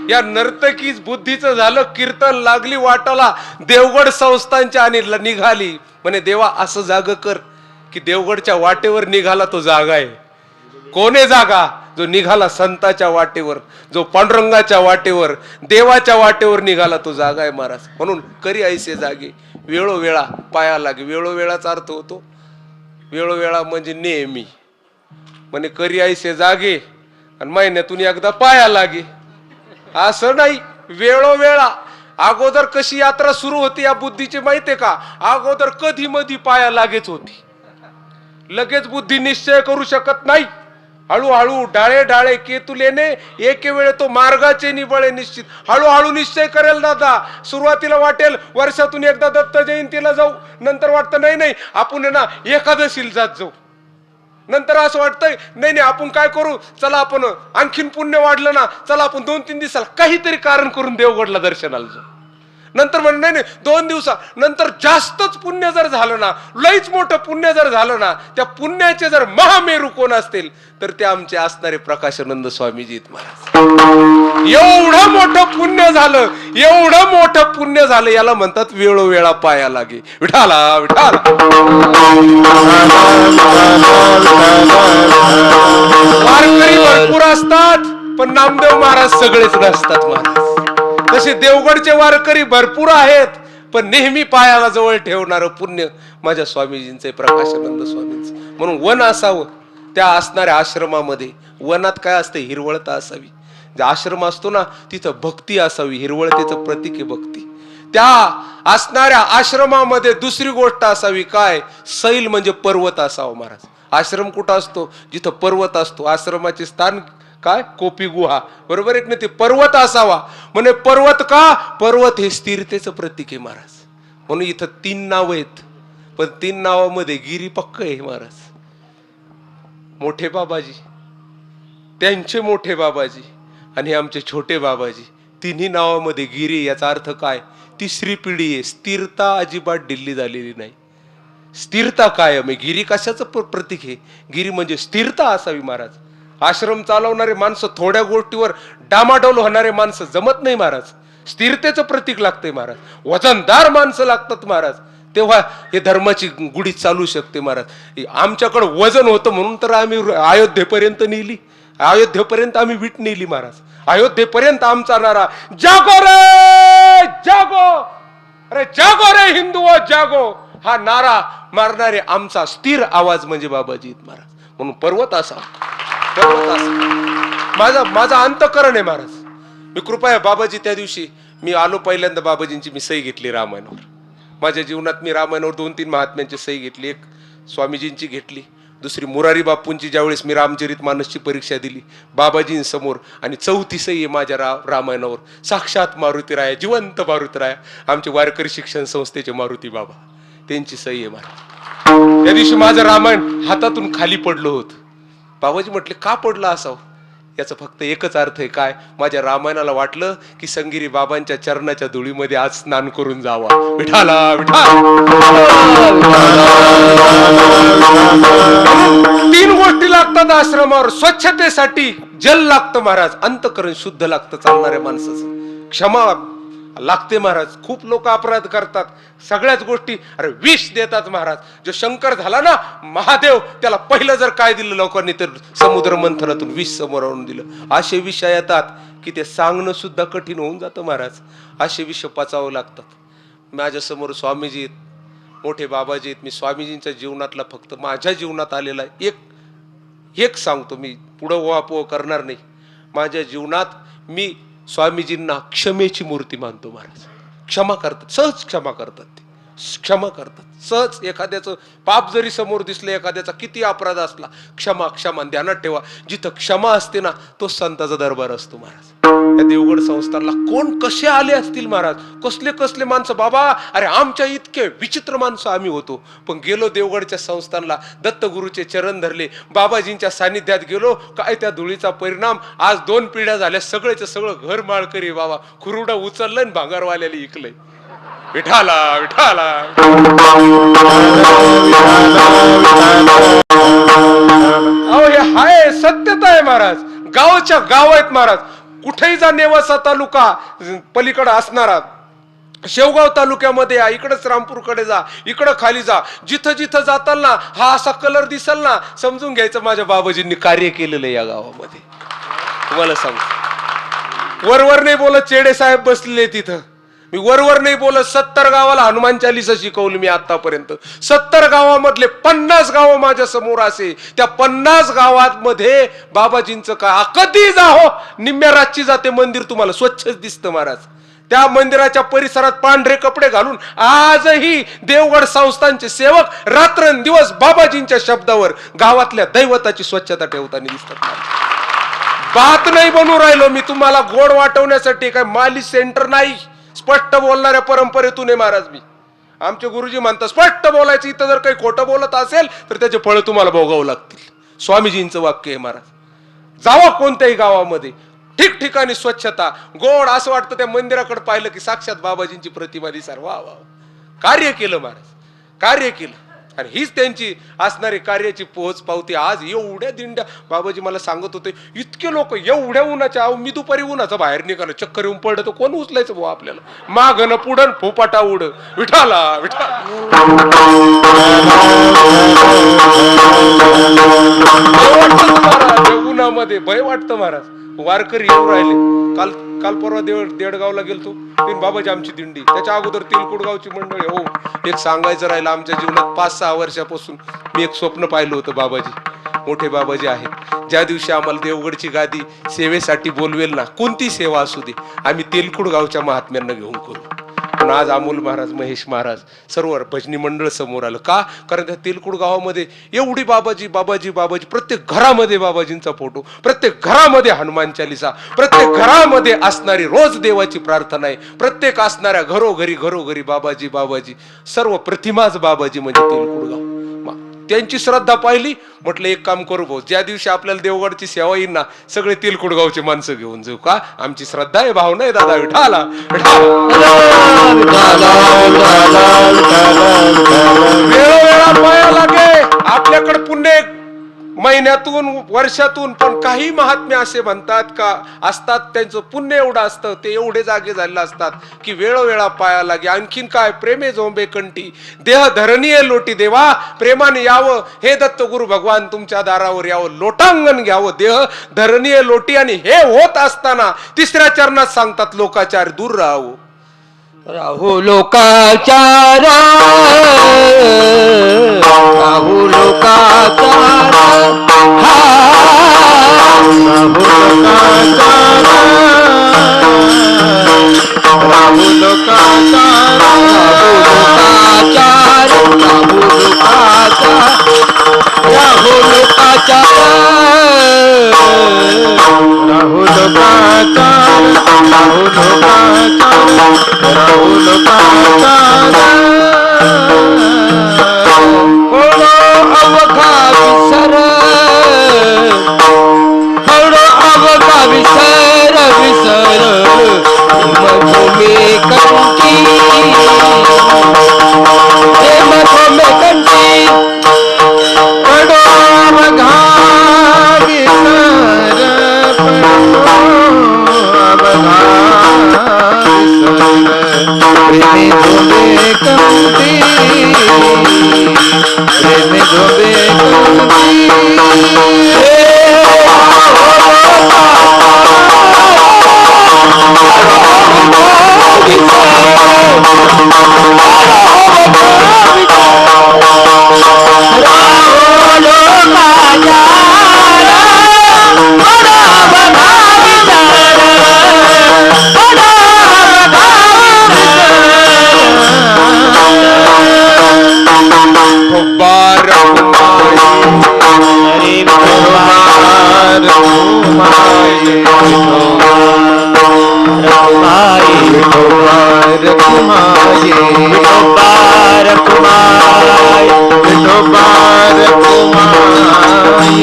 या नर्तकीच बुद्धीचं झालं कीर्तन. लागली वाटाला देवगड संस्थांच्या आणि निघाली म्हणे देवा असं जाग कर की देवगडच्या वाटेवर निघाला तो जागा आहे. कोणे जागा? जो निघाला संताच्या वाटेवर, जो पांडुरंगाच्या वाटेवर, देवाच्या वाटेवर निघाला तो जागा आहे महाराज. म्हणून करी ऐसे जागे वेळोवेळा पाया लागे. वेळोवेळाचा अर्थ होतो वेळोवेळा म्हणजे नेहमी. म्हणे करी ऐसे जागे आणि महिन्यातून एकदा पाया लागे. असं नाही, वेळोवेळा. अगोदर कशी यात्रा सुरू होती या बुद्धीची माहितीये का? अगोदर कधी मधी पाया लागेच होती. लगेच बुद्धी निश्चय करू शकत नाही. हळूहळू डाळे डाळे केतुलेने एके वेळे तो मार्गाचे निबळे निश्चित. हळूहळू निश्चय करेल दादा. सुरुवातीला वाटेल वर्षातून एकदा दत्त जयंतीला जाऊ, नंतर वाटतं नाही नाही आपण ना एकादशीला जात जाऊ, नंतर असं वाटतंय नाही नाही आपण काय करू, चला आपण आणखीन पुण्य वाढलं ना, चला आपण 2-3 दिवसाला काहीतरी कारण करून देवगडला दर्शनाला जाऊ. नंतर म्हण नाही नाही 2 दिवसा नंतर जास्तच पुण्य जर झालं ना, लईच मोठं पुण्य जर झालं ना, त्या पुण्याचे जर महामेरू कोण असतील तर ते आमचे असणारे प्रकाशानंद स्वामीजी महाराज. एवढं मोठं पुण्य झालं, एवढं मोठं पुण्य झालं, याला म्हणतात वेळोवेळा पाया लागे. विठाला विठाला. वारकरी भरपूर असतात पण नामदेव महाराज सगळेच नसतात महाराज. तसे देवगडचे वारकरी भरपूर आहेत पण नेहमी पायाला जवळ ठेवणारं पुण्य माझ्या स्वामीजींचे, प्रकाशानंद स्वामींचं. म्हणून वन असावं. त्या असणाऱ्या आश्रमामध्ये वनात काय असते? हिरवळता असावी. जे आश्रम असतो ना तिथं भक्ती असावी. हिरवळतेचं प्रतीक आहे भक्ती. त्या असणाऱ्या आश्रमामध्ये दुसरी गोष्ट असावी काय? सैल म्हणजे पर्वत असावं महाराज. आश्रम कुठं असतो? जिथं पर्वत असतो. आश्रमाचे स्थान काय? कोपी गुहा. बरोबर आहे ना? ते पर्वत असावा. म्हणे पर्वत का? पर्वत हे स्थिरतेचं प्रतीक आहे महाराज. म्हणून इथं 3 नाव आहेत पण 3 नावामध्ये गिरी पक्क आहे महाराज. मोठे बाबाजी, त्यांचे मोठे बाबाजी आणि आमचे छोटे बाबाजी, तिन्ही नावामध्ये गिरी. याचा अर्थ काय? तिसरी पिढी आहे. स्थिरता अजिबात ढिल्ली झालेली नाही. स्थिरता कायम आहे. गिरी कशाचं प्रतीक आहे? गिरी म्हणजे स्थिरता असावी महाराज. आश्रम चालवणारे माणसं, थोड्या गोष्टीवर डामाडोल होणारे माणसं जमत नाही महाराज. स्थिरतेचं प्रतीक लागतंय महाराज. वजनदार माणसं लागतात महाराज, तेव्हा हे धर्माची गुढी चालू शकते महाराज. आमच्याकडे वजन होतं म्हणून तर आम्ही अयोध्येपर्यंत नेली. अयोध्येपर्यंत आम्ही वीट नेली महाराज. अयोध्येपर्यंत आमचा नारा जागो रे जागो, अरे जागो रे हिंदुओ जागो, हा नारा मारणारे आमचा स्थिर आवाज म्हणजे बाबाजी महाराज. म्हणून पर्वत असा, पर्वत असा माझा अंतकरण आहे महाराज. मी कृपया बाबाजी, त्या दिवशी मी आलो पहिल्यांदा बाबाजींची मी सही घेतली रामायणावर. माझ्या जीवनात मी रामायणावर 2-3 महात्म्यांची सही घेतली. एक स्वामीजींची घेतली, दुसरी मुरारी बापूंची ज्यावेळेस मी रामचरित मानसची परीक्षा दिली बाबाजींसमोर, आणि 4थी सही आहे माझ्या रामायणावर साक्षात मारुतीराया, जिवंत मारुतीराया, आमचे वारकरी शिक्षण संस्थेचे मारुती बाबा, त्यांची सही आहे मला. त्या दिवशी माझं रामायण हातातून खाली पडलं होतं. बाबाजी म्हटले का पडलं असावं? याचा फक्त एकच अर्थ आहे काय? माझ्या रामायणाला वाटलं की संगिरी बाबांच्या चरणाच्या धुळीमध्ये आज स्नान करून जावा. विठाला विठाल. 3 गोष्टी लागतात आश्रमावर. स्वच्छतेसाठी जल लागतं महाराज, अंतकरण शुद्ध लागतं चालणाऱ्या माणसाचं, क्षमा लागते महाराज. खूप लोक अपराध करतात, सगळ्याच गोष्टी अरे विष देतात महाराज. जो शंकर झाला ना महादेव, त्याला पहिलं जर काय दिलं लोकांनी तर समुद्र मंथनातून विष समोर आणून दिलं. असे विष येतात की ते सांगणं सुद्धा कठीण होऊन जातं महाराज. असे विष पचावं लागतात. माझ्या समोर स्वामीजी आहेत, मोठे बाबाजी आहेत. मी स्वामीजींच्या जीवनातला फक्त माझ्या जीवनात आलेला एक सांगतो, मी पुढं ओवापोह करणार नाही. माझ्या जीवनात मी स्वामीजींना क्षमेची मूर्ती मानतो महाराज. क्षमा करतात, सहज क्षमा करतात ते, क्षमा करतात. सहज एखाद्याचं पाप जरी समोर दिसलं, एखाद्याचा किती अपराध असला, क्षमा क्षमा ध्यानात ठेवा. जिथं क्षमा असते ना, तो संताचा दरबार असतो महाराज. या देवगड संस्थानला कोण कसे आले असतील महाराज, कसले कसले माणसं बाबा. अरे आमच्या इतके विचित्र माणसं आम्ही होतो, पण गेलो देवगडच्या संस्थानला, दत्तगुरूचे चरण धरले, बाबाजींच्या सानिध्यात गेलो. काय त्या धुळीचा परिणाम, आज 2 पिढ्या झाल्या, सगळेच सगळं घर माळकरी बाबा. खुरुडा उचललंय आणि भांगारवाल्याला इकलंय. विठाला विठाला. अहो हे हाय सत्यता आहे महाराज. गावच्या गाव आहेत महाराज. कुठेही जा, नेवासा तालुका पलीकडे असणारा, शेवगाव तालुक्यामध्ये या, इकडे रामपूरकडे जा, इकडे खाली जा, जिथं जिथं जाताल ना हा असा कलर दिसल ना, समजून घ्यायचं माझ्या बाबाजींनी कार्य केलेलं या गावामध्ये. तुम्हाला सांगू, वरवर नाही बोलत, चेडे साहेब बसलेले तिथं. मी वरवर नाही बोलत. 70 गावाला हनुमान चालीसा शिकवली मी आतापर्यंत. 70 गावामधले 50 गाव माझ्या समोर असे. त्या 50 गावांमध्ये बाबाजींचं काय, कधी जा हो, निम्म्या रातची जाते मंदिर तुम्हाला स्वच्छच दिसतं महाराज. त्या मंदिराच्या परिसरात पांढरे कपडे घालून आजही देवगड संस्थानचे सेवक रात्रंदिवस बाबाजींच्या शब्दावर गावातल्या दैवताची स्वच्छता ठेवताना दिसतात. बात नाही बनू राहिलो मी तुम्हाला गोड वाटवण्यासाठी, काय माली सेंटर नाही. स्पष्ट बोलणाऱ्या परंपरेतून आहे महाराज मी. आमचे गुरुजी म्हणतात स्पष्ट बोलायचं. इथं जर काही खोटं बोलत असेल तर त्याचे फळ तुम्हाला भोगावं लागतील. स्वामीजींचं वाक्य आहे महाराज. जावा कोणत्याही गावामध्ये, ठिकठिकाणी स्वच्छता, गोड. असं वाटतं त्या मंदिराकडे पाहिलं की साक्षात बाबाजींची प्रतिमा दिसार. वा वा, कार्य केलं महाराज, कार्य केलं. आणि हीच त्यांची असणारी कार्याची पोहोच पावती. आज एवढ्या दिंड्या, बाबाजी मला सांगत होते, इतके लोक एवढ्या उन्हाच्या. मी दुपारी उन्हाचं बाहेर निघालं, चक्कर येऊन पडलं तर कोण उचलायचं भाऊ आपल्याला. मागणं पुढं फोपाटा उड. विठाला विठाला. उन्हामध्ये भय वाटतं महाराज. वारकरी येऊ राहिले. काल परवा देडगावला गेलतो, बाबाजी आमची दिंडी. त्याच्या अगोदर तिलकुडगावची मंडळी. हो, एक सांगायचं राहिलं, आमच्या जीवनात 5-6 वर्षापासून मी एक स्वप्न पाहिलं होतं. बाबाजी, मोठे बाबाजी आहेत, ज्या दिवशी आम्हाला देवगडची गादी सेवेसाठी बोलवेल ना, कोणती सेवा असू दे, आम्ही तेलकुडगावच्या महात्म्यांना घेऊन करू. पण आज अमोल महाराज, महेश महाराज, सर्व भजनी मंडळ समोर आलं. का? कारण त्या तेलकुड गावामध्ये एवढी बाबाजी बाबाजी बाबाजी, प्रत्येक घरामध्ये बाबाजींचा फोटो, प्रत्येक घरामध्ये हनुमान चालीसा, प्रत्येक घरामध्ये असणारी रोज देवाची प्रार्थना आहे, प्रत्येक असणाऱ्या घरोघरी घरोघरी बाबाजी बाबाजी, सर्व प्रतिमाच बाबाजी म्हणजे तेलकुड गाव. त्यांची श्रद्धा पाहिली. म्हटलं एक काम करू भाऊ, ज्या दिवशी आपल्याला देवगडची सेवा येईल ना, सगळे तेलकुडगावचे माणसं घेऊन जाऊ. का? आमची श्रद्धा आहे, भाव नाही दादा. विठाला वेळोवेळा पाया लागे. आपल्याकडे पुण्य महिन्यातून वर्षातून, पण काही महात्म्य असे म्हणतात का असतात, त्यांचं पुण्य एवढं असतं, ते एवढे जागे झाले असतात की वेळोवेळा पाया लागे. आणखीन काय? प्रेमे झोंबे कंठी, देह धरणीय लोटी देवा, प्रेमाने यावं हे दत्त गुरु भगवान तुमच्या दारावर यावं, लोटांगण घ्यावं, देह धरणीय लोटी. आणि हे होत असताना 3ऱ्या चरणात सांगतात लोकाचार दूर राहावं. राहू लोकाचार, राहू लोकाचार, राहू लोकाचार, राहू लोकाचार, राहू लोकाचार, राहू लोकाचार, हळो अवघा विसर, हळो अवघा विसर, विसर मधुमे कंठी, मधुमे कंठी, हळो अवघा विसर, अवघा प्रेमे झोंबे कंठी, प्रेमे झोंबे कंठी, रखुमाये विठोबा रखुमाई विठोबा रखुमाये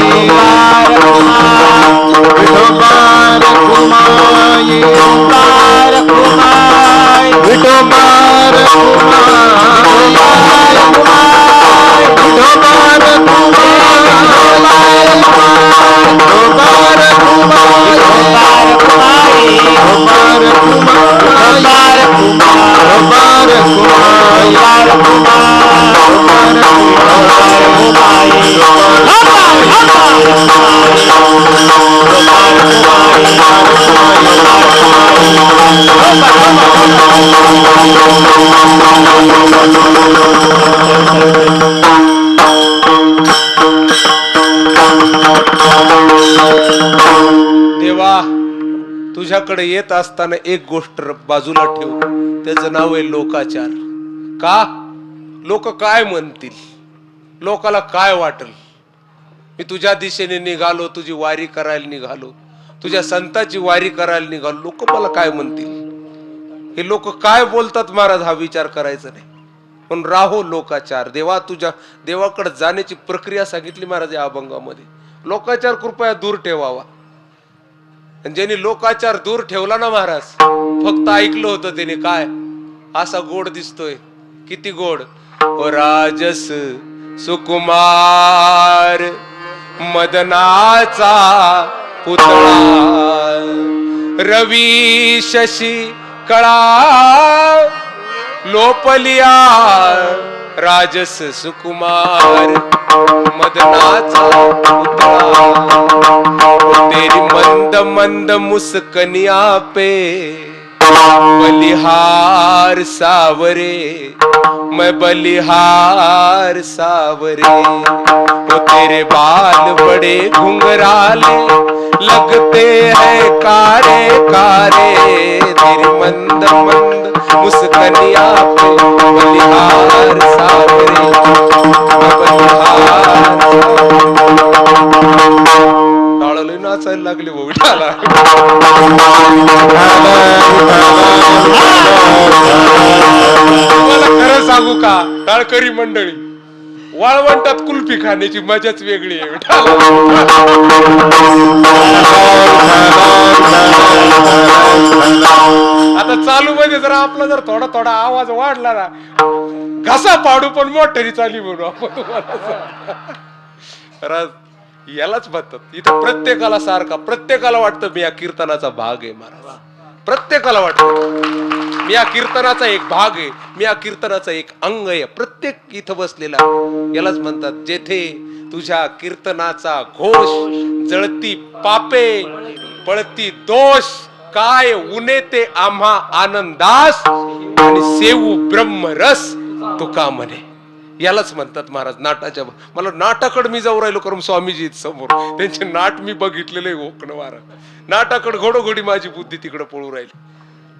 विठोबा रखुमाये विठोबा देवा, तुझ्याकडे येत असताना एक गोष्ट बाजूला ठेव, त्याचं नाव आहे लोकाचार. का? लोक काय म्हणतील, लोकाला काय वाटेल. मी तुझ्या दिशेने निघालो, तुझी वारी करायला निघालो, तुझ्या संताची वारी करायला निघालो, लोक मला काय म्हणतील, हे लोक काय बोलतात महाराज हा विचार करायचा नाही. पण राहो लोकाचार. देवा, तुझ्या देवाकडे जाण्याची प्रक्रिया सांगितली महाराज या अभंगामध्ये. लोकाचार कृपया दूर ठेवावा. ज्यांनी लोकाचार दूर ठेवला ना महाराज, फक्त ऐकलं होतं त्याने, काय असा गोड दिसतोय, किती गोड. ओ राजस सुकुमार मदनाचा पुतळा, रवी शशी कळा लोपलिया, राजस सुकुमार मदनाचा पुतळा. तेरी मंद मंद मुस्कनिया पे बलिहार सावरे, मैं बलिहार सावरे. वो तेरे बाल बड़े घुंघराले लगते हैं कारे कारे, तेरी मंद मंद मुस्कनिया पे बलिहार सावरे, मैं बलिहार टाळले नाचायला लागले भाऊ विठाला. तुम्हाला खरं सांगू का टाळकरी मंडळी, वाळवंटात कुल्फी खाण्याची मजाच वेगळी आहे. आता चालू मध्ये जर आपला जर थोडा थोडा आवाज वाढला ना, घसा पाडू पण मोठरी चाली म्हणू आपण तुम्हाला. यालाच म्हणतात इथं प्रत्येकाला सारखा, प्रत्येकाला वाटतं मी या कीर्तनाचा भाग आहे महाराज. प्रत्येकाला वाटतं मी या कीर्तनाचा एक भाग आहे, मी या कीर्तनाचा एक अंग आहे. प्रत्येक इथं बसलेला यालाच म्हणतात, जेथे तुझ्या कीर्तनाचा घोष, जळती पापे पळती दोष, काय उने ते आम्हा आनंदास, आणि सेवू ब्रह्मरस तुका म्हणे. यालाच म्हणतात महाराज नाटाच्या. मला नाटाकडे मी जाऊ राहिलो करून स्वामीजी समोर, त्यांचे नाट मी बघितलेले ओकण वारा. नाटाकडे घोडोघोडी माझी बुद्धी तिकडे पळू राहिली,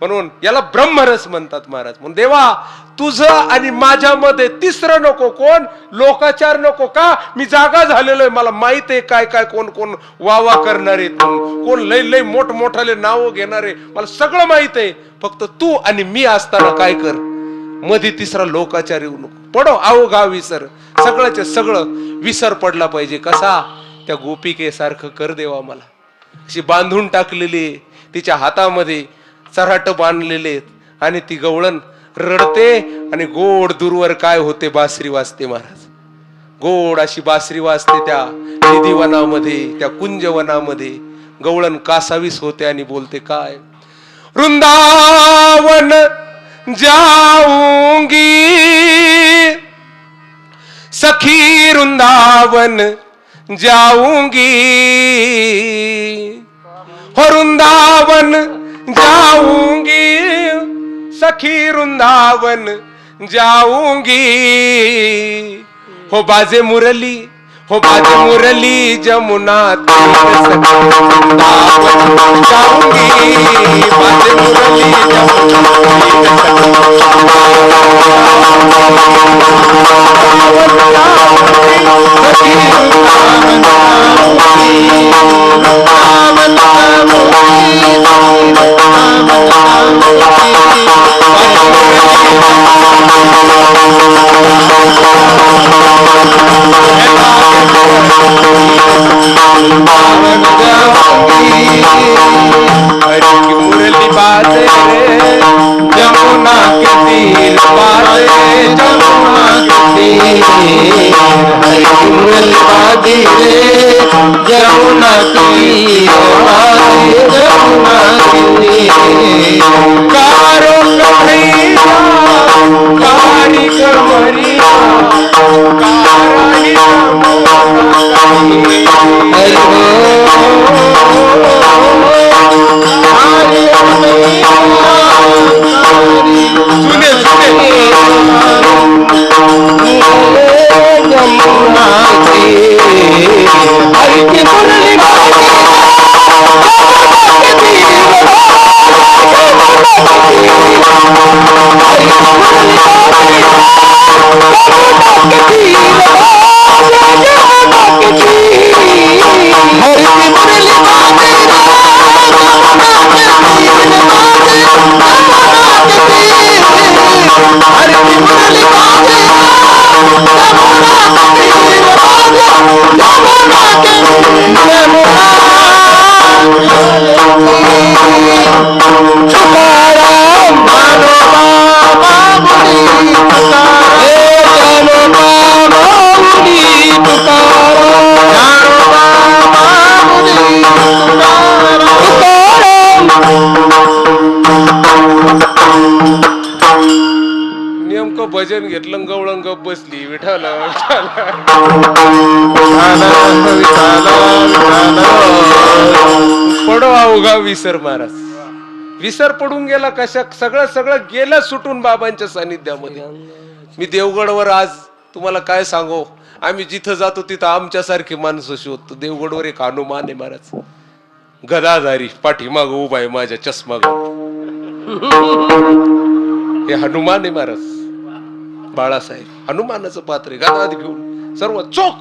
म्हणून याला ब्रह्मरस म्हणतात महाराज. म्हणून देवा, तुझं आणि माझ्यामध्ये तिसरं नको, कोण लोकाचार नको. का? मी जागा झालेलो आहे, मला माहित आहे काय काय कोण कोण वावा करणारे, कोण लय लय मोठमोठाले नाव घेणारे, मला सगळं माहित आहे. फक्त तू आणि मी असताना काय कर, मध्ये तिसरा लोकाचार येऊ नको. पडो अवघा विसर, सगळंच सगळं विसर पडला पाहिजे. कसा? त्या गोपिकेसारखं कर देवा मला. अशी बांधून टाकलेली, तिच्या हातामध्ये चराट बांधलेले, आणि ती गवळण रडते, आणि गोड दूरवर काय होते, बासरी वाजते महाराज. गोड अशी बासरी वाजते त्या निधिवनामध्ये, त्या कुंजवनामध्ये. गवळण कासावीस होते आणि बोलते काय, वृंदावन जाऊंगी सखी, वृंदावन जाऊंगी, हो वृंदावन जाऊंगी सखी, वृंदावन जाऊंगी. हो बाजे मुरली, हो बाजे मुरली जमुना तीर, वृंदावन जाऊंगी, बाजे मुरली जमुना हरी मुरली बाजी रे जमुना तीर बाजी जमुना तीर कारो कमरिया कारी कमरिया कारी सुने सुने जमुना तीर हरी की मुरली बाजी नेमकं भजन घेतलं गवळण गप बसली विठाल पडो अवघा विसर महाराज विसर पडून गेला कशा सगळं सगळं गेलं सुटून बाबांच्या सानिध्यामध्ये मी देवगडवर आज तुम्हाला काय सांगू आम्ही जिथं जातो तिथं आमच्यासारखी माणसं शोधतो देवगडवर एक हनुमान आहे महाराज गदाधारी पाठीमाग उभा आहे माझ्या चष्मा हे हनुमान आहे महाराज बाळासाहेब हनुमानाचं पात्र आहे गदा घेऊन सर्व चोख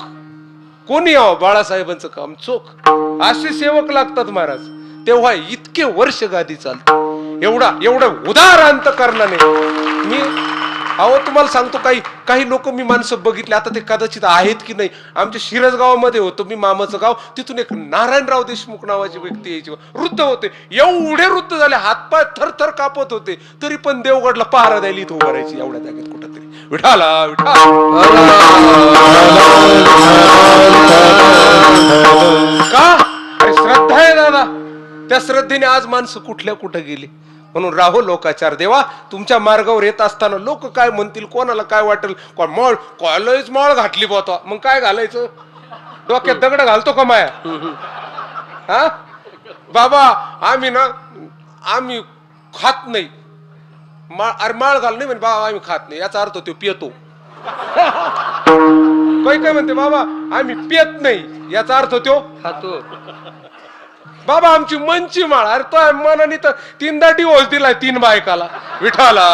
कोणी यावं बाळासाहेबांचं काम चोख असे सेवक लागतात महाराज तेव्हा इतके वर्ष गादी चालते एवढा उदार अंतकरणाने मी अहो तुम्हाला सांगतो काही लोक मी माणसं बघितले आता ते कदाचित आहेत की नाही आमच्या शिरसगावामध्ये होतो मी मामाचं गाव तिथून एक नारायणराव देशमुख नावाची व्यक्ती यायची वृद्ध होते एवढे वृद्ध झाले हातपाय थरथर कापत होते तरी पण देवगडला पहारा द्यायला इथं उभं राहायची एवढ्या जागेत कुठंतरी विठाला का अरे श्रद्धा आहे दादा त्या श्रद्धेने आज माणसं कुठं गेली म्हणून राहो लोकाचार देवा तुमच्या मार्गावर येत असताना लोक काय म्हणतील कोणाला काय वाटेल कॉलेज माळ घातली बोता मग काय घालायचं डोक्यात दगड घालतो का माया हा बाबा आम्ही खात नाही अरे माळ घाल नाही म्हणे बाबा आम्ही खात नाही याचा अर्थ तो पियतो काय म्हणते बाबा आम्ही पियत नाही याचा अर्थ तो खातो बाबा आमची मनची माळ अरे तो मनाने तर 3दा डिवोर्स दिलाय 3 बायकाला विठाला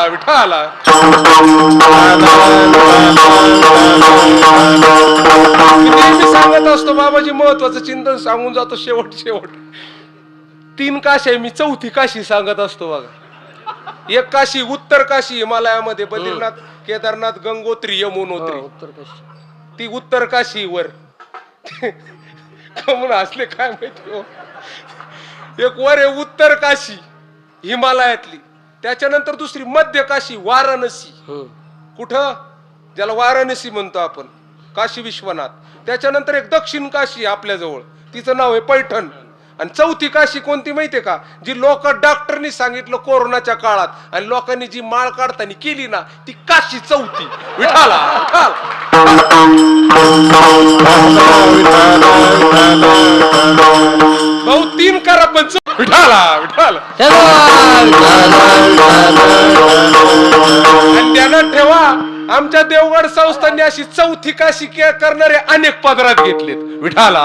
मी सांगत असतो बाबाजी महत्वाचं चिंतन सांगून जातो शेवट 3 काशी आहे मी 4थी काशी सांगत असतो बघा एक काशी उत्तर काशी हिमालयामध्ये बद्रीनाथ केदारनाथ गंगोत्री यमुनोत्री ती उत्तर काशी वर कमून असले काय माहिती हो एक वर आहे उत्तर काशी हिमालयातली त्याच्यानंतर दुसरी मध्य काशी वाराणसी कुठं ज्याला वाराणसी म्हणतो आपण काशी विश्वनाथ त्याच्यानंतर एक दक्षिण काशी आपल्या जवळ तिचं नाव आहे पैठण आणि 4थी काशी कोणती माहितीये का जी लोक डॉक्टरनी सांगितलं कोरोनाच्या काळात आणि लोकांनी जी माळ काढताना केली ना ती काशी 4थी विठाला भाऊ 3 करा पण विठाला आणि ध्यानात ठेवा आमच्या देवगड संस्थांनी अशी 4थी काशी करणारे अनेक पदरात घेतलेत विठाला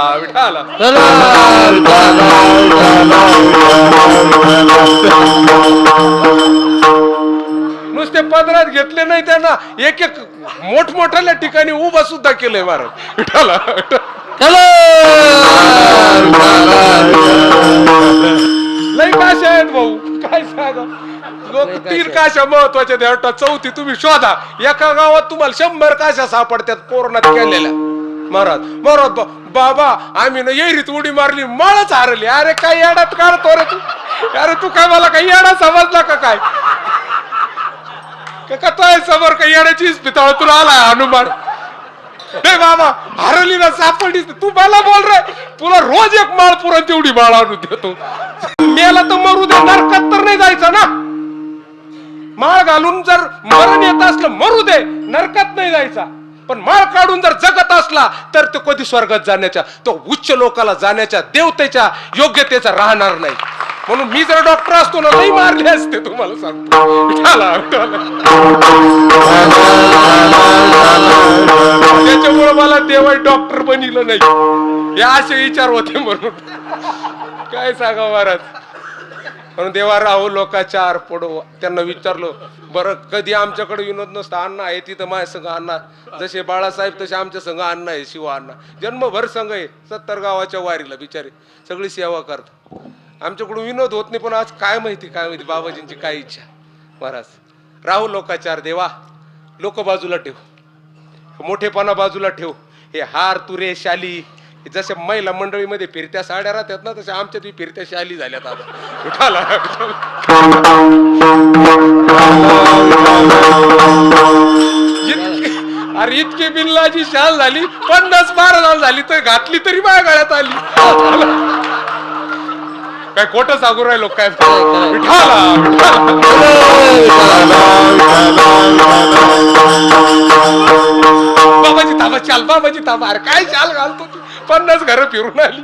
नुसते पदरात घेतले नाही त्यांना एक मोठमोठ्या ठिकाणी उभा सुद्धा केलंय महाराज विठाला लय काशा आहेत भाऊ काय सांगा लोक 3 काशा महत्वाच्या देवटा 4थी तुम्ही शोधा एका गावात तुम्हाला 100 काशा सापडतात कोरोनात केलेल्या महाराज बाबा आम्ही ना येरीत उडी मारली माळच हारली अरे काय येडात काढतो रे तू अरे तू काय मला काही येडा समजला का काय समोर काही येण्याचीच पिताळ तुला आलाय हनुमान हे बाबा हरवली ना सापडली तू मला बोल रे तुला रोज एक माळ पुरण तेवढी माळ आणून देतो मेला तर मरू दे नरकात तर नाही जायचं ना माळ घालून जर मरण येत असलं मरू दे नरकात नाही जायचा पण माळ काढून जर जगत असला तर तो कधी स्वर्गात जाण्याच्या तो उच्च लोकाला जाण्याच्या देवतेच्या योग्यतेचा राहणार नाही म्हणून मी जर डॉक्टर असतो ना नाही मारले असते तुम्हाला सांगतो त्याच्यामुळे मला देवा डॉक्टर बनिलं नाही हे असे विचार होते म्हणून काय सांगा महाराज म्हणून देवा राहू लोकांच्या आर पडो त्यांना विचारलो बरं कधी आमच्याकडे विनोद नसतं अण्णा आहे तिथं माझ्या संघ अण्णा जसे बाळासाहेब तसे आमच्या संघ अण्णा आहे शिवा अण्णा जन्मभर संघ आहे 70 गावाच्या वारीला बिचारे सगळी सेवा करतो आमच्याकडून विनोद होत नाही पण आज काय माहिती बाबाजींची काय इच्छा महाराज राहू लोकाचार देवा लोक बाजूला ठेव मोठेपणा बाजूला ठेव हे हार तुरे शाली जसे महिला मंडळीमध्ये फिरत्या साड्या राहतात ना तसे आमच्यात फिरत्या शाली झाल्यात आता उठाला अरे इतकी बिल्लाची शाल झाली 50-12 झाली तर घातली तरी माझ्या गळ्यात आली काय खोटं सांगू राहिलो काय बाबाजी ताबा चाल बाबाजी ताबा अरे काय चाल घालतो तू 50 घरं फिरून आली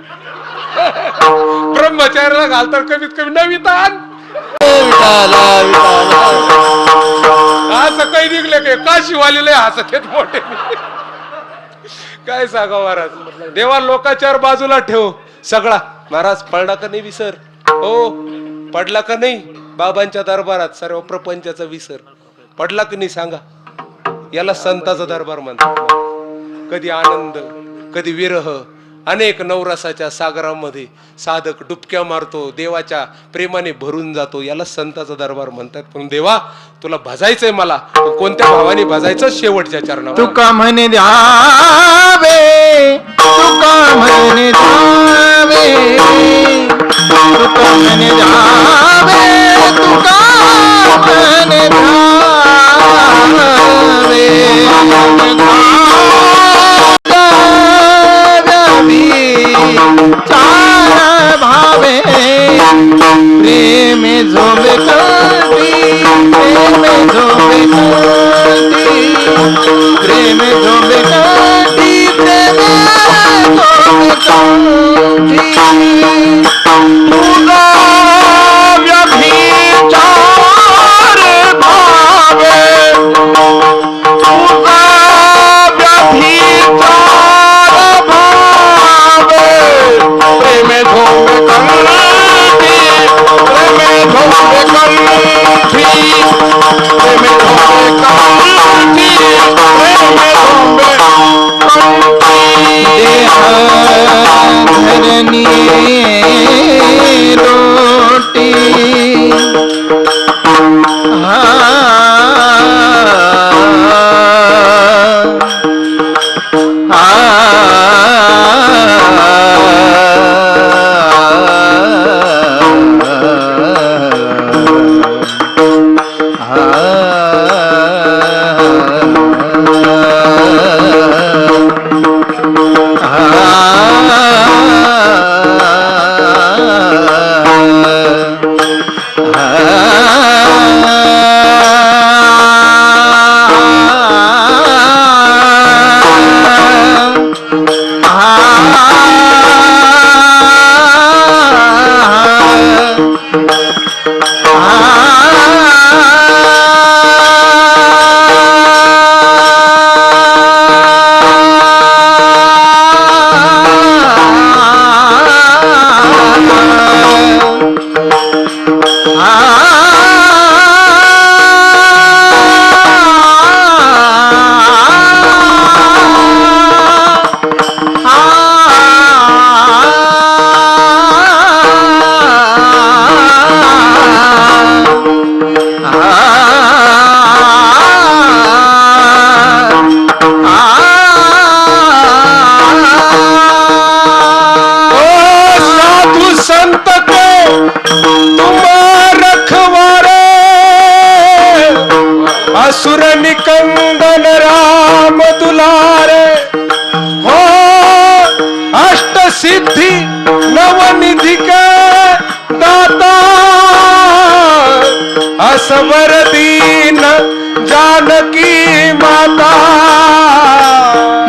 ब्रह्मचार्याला घालतात कमीत कमी 9 ताण असं काही निघले काय काशीवालेले हसत आहेत मोठे काय सांगा महाराज देवा लोकाचार बाजूला ठेव सगळा महाराज पडला का नाही विसर हो पडला का नाही बाबांच्या दरबारात सर्व प्रपंचाचा विसर पडला की नाही सांगा याला संताचा दरबार म्हणतात कधी आनंद कधी विरह अनेक नवरसाच्या सागरामध्ये साधक डुबक्या मारतो देवाच्या प्रेमाने भरून जातो याला संताचा दरबार म्हणतात पण देवा तुला भजायचंय मला कोणत्या भावाने भजायचं शेवटच्या चरणावर तुका म्हणे द्यावे तुका म्हणे द्यावे तुका म्हणे द्यावे तुका म्हणे चार भावे प्रेम झोबे करती प्रेम झोबे करती प्रेम झोबे करती प्रेम झोबे करती तुझा व्यभिचार भावे तुझा व्यभिचार प्रेम झोंबे करती प्रेम झोंबे करती प्रेम झोंबे करती प्रेम झोंबे करती देह धरनी रोटी असुर निकंदन राम दुलारे सिद्धि नवनिधि के दाता असवर दीन जानकी माता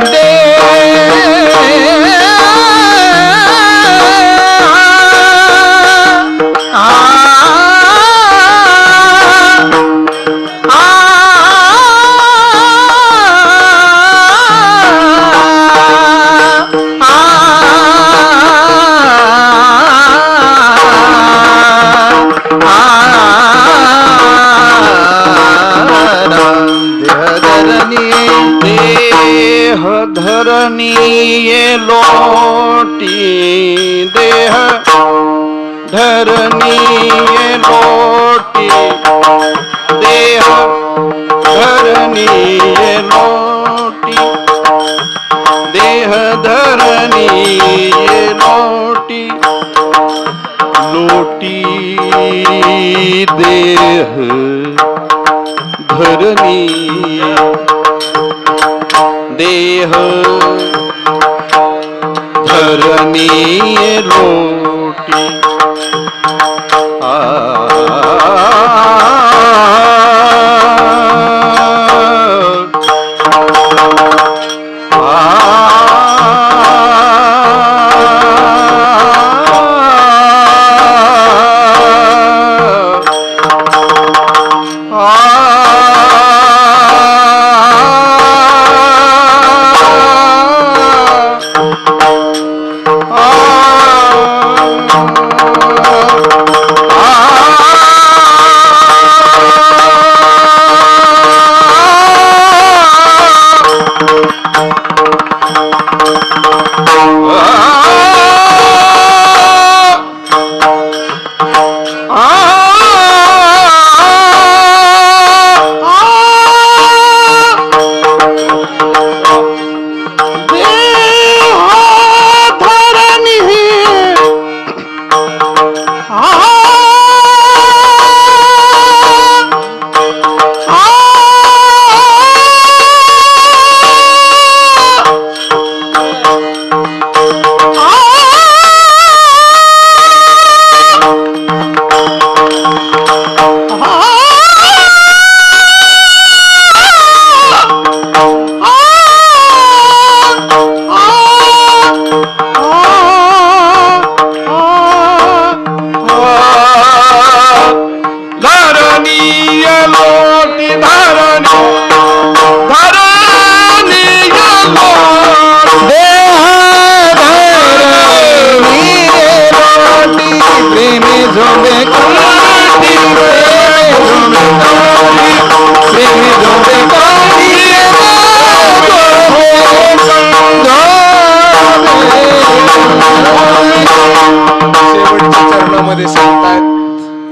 देह धरनी ये लोटी देह धरनी ये लोटी देह धरनी ये लोटी देह धरनी ये लोटी लोटी देह धरनी देह धरनी ये लोटी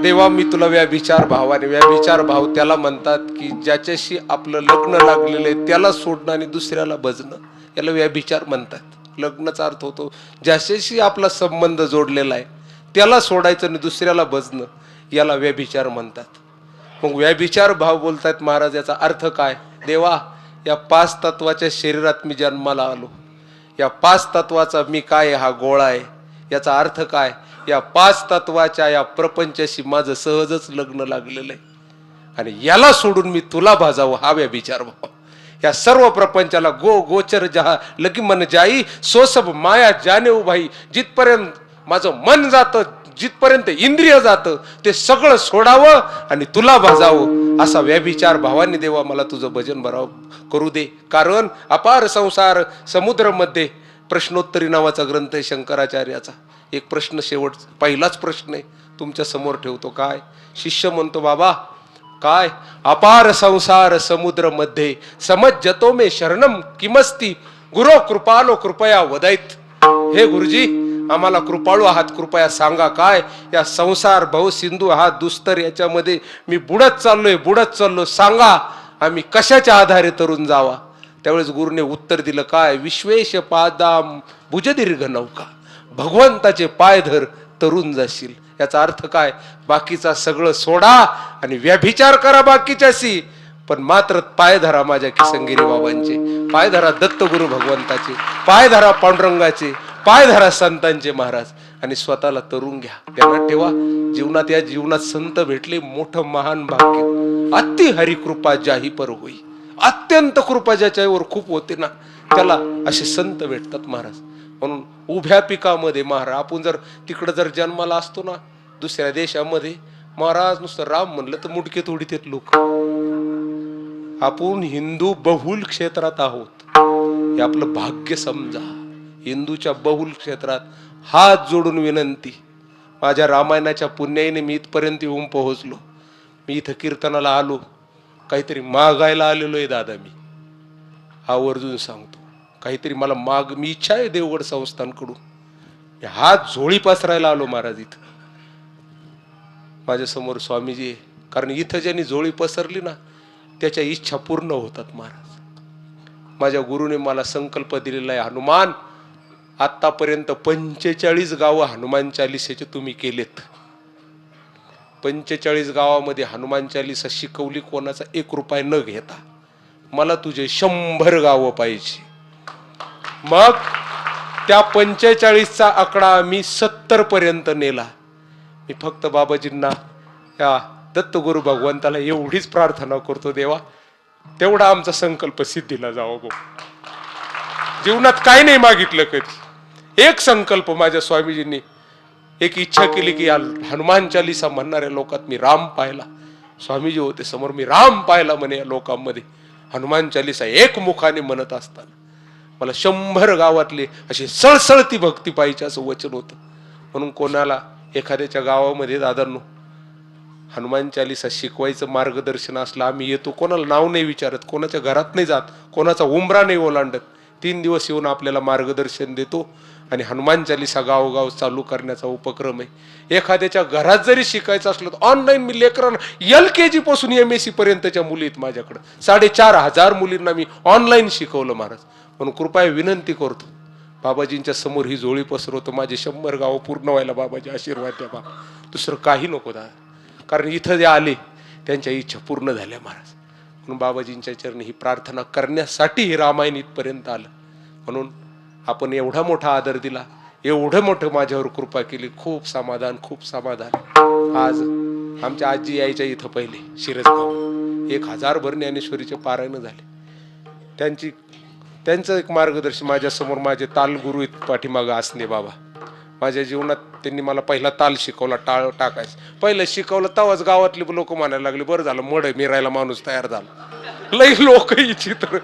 देवा मी तुला व्याभिचार भावाने, व्याभिचार भाव त्याला म्हणतात की ज्याच्याशी आपलं लग्न लागलेलं आहे त्याला सोडणं आणि दुसऱ्याला भजणं, याला व्याभिचार म्हणतात. लग्नाचा अर्थ होतो ज्याच्याशी आपला संबंध जोडलेला आहे त्याला सोडायचं आणि दुसऱ्याला भजणं, याला व्याभिचार म्हणतात. मग व्याभिचार भाव बोलतायत महाराज, याचा अर्थ काय? देवा या 5 तत्वाच्या शरीरात मी जन्माला आलो, या 5 तत्वाचा मी काय हा गोळा आहे, याचा अर्थ काय? या 5 तत्वाच्या या प्रपंचाशी माझं सहजच लग्न लागलेलं आहे आणि याला सोडून मी तुला भाजावं, हा व्याभिचार भाव. या सर्व प्रपंचाला गो गोचर जहा लगी मन जाई सो सब माया जाने उभाई, जिथपर्यंत माझं मन जातं, जिथपर्यंत इंद्रिय जातं ते सगळं सोडावं आणि तुला भाजावं, असा व्याभिचार भावाने देवा मला तुझं भजन करू दे. कारण अपार संसार समुद्र मध्ये प्रश्नोत्तरी नावाचा ग्रंथ आहे शंकराचार्याचा. एक प्रश्न शेवट, पहिलाच प्रश्न आहे तुमच्या समोर ठेवतो. काय? शिष्य म्हणतो बाबा काय? अपार संसार समुद्र मध्ये समज्जतो मे शरणम किमस्ती गुरो कृपालो कृपया वदैत. हे गुरुजी आम्हाला कृपाळू आहात, कृपया सांगा काय या संसार भाऊ सिंधू हा दुस्तर याच्यामध्ये मी बुडत चाललो, सांगा आम्ही कशाच्या आधारे तरुण जावा. त्यावेळेस गुरुने उत्तर दिलं काय? विश्वेश पादाम भुजदीर्घ नौका, भगवंताचे पाय धर तरुण जाशील. याचा अर्थ काय? बाकीचा सगळं सोडा आणि व्याभिचार करा बाकीच्याशी, पण मात्र पाय धरा माझ्या किसंगिरी बाबांचे, पाय धरा दत्त गुरु भगवंताचे, पाय धरा पांडुरंगाचे, पाय धरा संतांचे महाराज आणि स्वतःला तरुण घ्या. ध्यानात ठेवा, जीवनात या जीवनात संत भेटले मोठं महान भाग्य. अति हरिकृपा जाही पर होई. अत्यंत कृपा ज्याच्यावर खूप होते ना त्याला असे संत भेटतात महाराज. म्हणून उभ्या पिकामध्ये महाराज आपण जर तिकडं जर जन्माला असतो ना दुसऱ्या देशामध्ये महाराज नुसतं राम म्हणलं तर मुडके तोडीत येत लोक. आपण हिंदू बहुल क्षेत्रात आहोत हे आपलं भाग्य समजा. हिंदूच्या बहुल क्षेत्रात हात जोडून विनंती, माझ्या रामायणाच्या पुण्याईने मी इथपर्यंत येऊन पोहोचलो. मी इथं कीर्तनाला आलो, काहीतरी मागायला आलेलो आहे दादा. मी आवर्जून सांगतो, काहीतरी मला मी इच्छा आहे देवगड संस्थांकडून. हात झोळी पसरायला आलो महाराज इथं. माझ्या समोर स्वामीजी आहे, कारण इथं ज्यांनी झोळी पसरली ना त्याच्या इच्छा पूर्ण होतात महाराज. माझ्या गुरुने मला संकल्प दिलेला आहे, हनुमान आतापर्यंत 45 गावं हनुमान चालिसेचे तुम्ही केलेत. 45 गावामध्ये हनुमान चालिसा शिकवली कोणाचा 1 रुपया न घेता. मला तुझे 100 गावं पाहिजे. मग त्या 45चा आकडा मी 70 पर्यंत नेला. मी फक्त बाबाजींना या दत्तगुरु भगवंताला एवढीच प्रार्थना करतो, देवा तेवढा आमचा संकल्प सिद्धीला जावं गो. जीवनात काही नाही मागितलं कधी. एक संकल्प माझ्या स्वामीजींनी एक इच्छा केली की हनुमान चालिसा म्हणणाऱ्या लोकात मी राम पाहिला. स्वामीजी होते समोर, मी राम पाहिला म्हणे या लोकांमध्ये हनुमान चालिसा एक मुखाने म्हणत असताना. मला 100 गावातले अशी सळसळती भक्ती पाहिजे असं वचन होतं. म्हणून कोणाला एखाद्याच्या गावामध्ये दादांनो हनुमान चालिसा शिकवायचं मार्गदर्शन असलं आम्ही येतो. कोणाला नाव नाही विचारत, कोणाच्या घरात नाही जात, कोणाचा उंबरा नाही ओलांडत. 3 दिवस येऊन आपल्याला मार्गदर्शन देतो आणि हनुमान चालिसा गावोगाव चालू करण्याचा उपक्रम आहे. एखाद्याच्या घरात जरी शिकायचं असलं तर ऑनलाईन मी लेकरांना LKG पासून MSc पर्यंतच्या मुली आहेत माझ्याकडे. 4500 मुलींना मी ऑनलाईन शिकवलं महाराज. म्हणून कृपया विनंती करतो, बाबाजींच्या समोर ही जोळी पसरवतो, माझे 100 गावं पूर्ण व्हायला बाबाजी आशीर्वाद द्या बाबा. दुसरं काही नको दादा, कारण इथं जे आले त्यांच्या इच्छा पूर्ण झाल्या महाराज. म्हणून बाबाजींच्या चरणी ही प्रार्थना करण्यासाठी हे रामायण इथपर्यंत आलं. म्हणून आपण एवढा मोठा आदर दिला, एवढं मोठं माझ्यावर कृपा केली. खूप समाधान, खूप समाधान. आज आमच्या आजी यायच्या इथं पहिले शिरसगाव 1000 भर ज्ञानेश्वरीचे पारायण झाले. त्यांचं एक मार्गदर्शन माझ्यासमोर माझे ताल गुरु आहेत पाठीमागं असणे बाबा. माझ्या जीवनात त्यांनी मला पहिला ताल शिकवला, टाळ टाकायचं पहिलं शिकवलं. तेव्हाच गावातले लोक म्हणायला लागले, बरं झालं मड मिरायला माणूस तयार झाला. लय लोक चित्र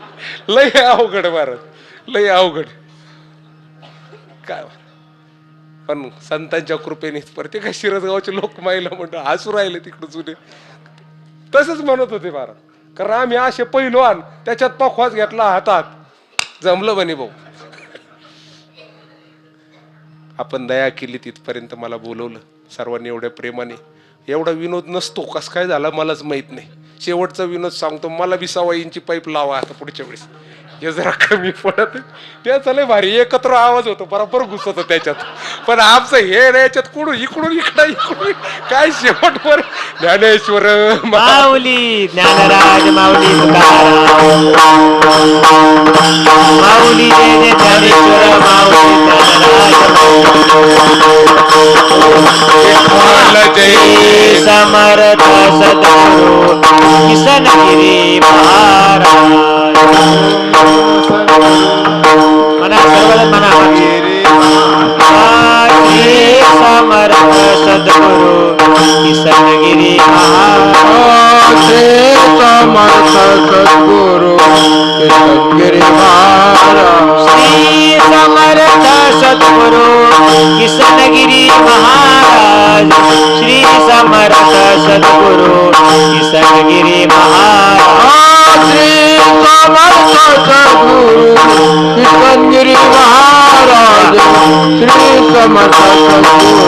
लय अवघड महाराज, लय अवघड काय. पण संतांच्या कृपेने प्रत्येक शिरसगावचे लोक महिला म्हणतात हसू राहिले तिकडे जुने. तसंच म्हणत होते महाराज, कारण आम्ही असे पहिलवान त्याच्यात पखवाज घेतला हातात, जमलं म्हणे भाऊ. आपण दया केली तिथपर्यंत मला बोलवलं सर्वांनी एवढ्या प्रेमाने. एवढा विनोद नसतो, कस काय झाला मलाच माहित नाही. शेवटचा विनोद सांगतो, मला 20 इंची पाईप लावा आता पुढच्या वेळेस, हे जरा कमी पडत. त्याचा लय भारी एकत्र आवाज होतो, बरोबर घुसतो त्याच्यात. पण आमचं हे याच्यात कुठून इकडून इकडं इकडून काय शेवटवर ज्ञानेश्वर माऊली ज्ञानराज माऊली माऊली जय ज्ञानेश्वर माऊली जय समर्थ सद्गुरु किसनगिरी महाराज. मना सर्वजण मना समर्थ सद्गुरु किसनगिरी महाराज. समर्थ सद्गुरु किसनगिरी महाराज. श्री समर्थ सद्गुरु किसनगिरी महाराज. श्री समर्थ सद्गुरु किसनगिरी महाराज. श्री समर्थ सद्गुरु किसनगिरी महाराज. श्री समर्थ सद्गुरु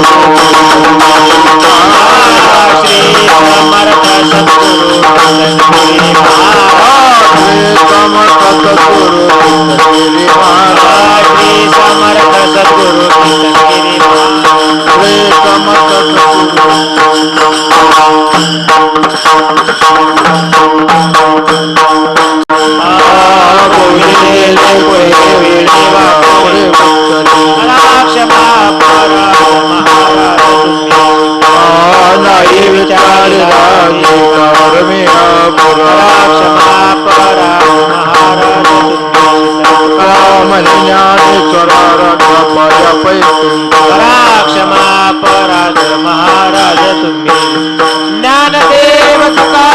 श्री समर्थ सद्गुरु किसनगिरी महाराज. श्री समर्थ सद्गुरु किसनगिरी महाराज. श्री समर्थ सद्गुरु किसनगिरी महाराज. श्री समर्थ बोले कोई वेळी वाटोळे आई विचार राजे कावर मी पुरा क्षमा परा महाराज म्हणे ज्ञानेश्वरा राजा पाया पैसे क्षमा पराज महाराज तुम्ही ज्ञानदेव तुका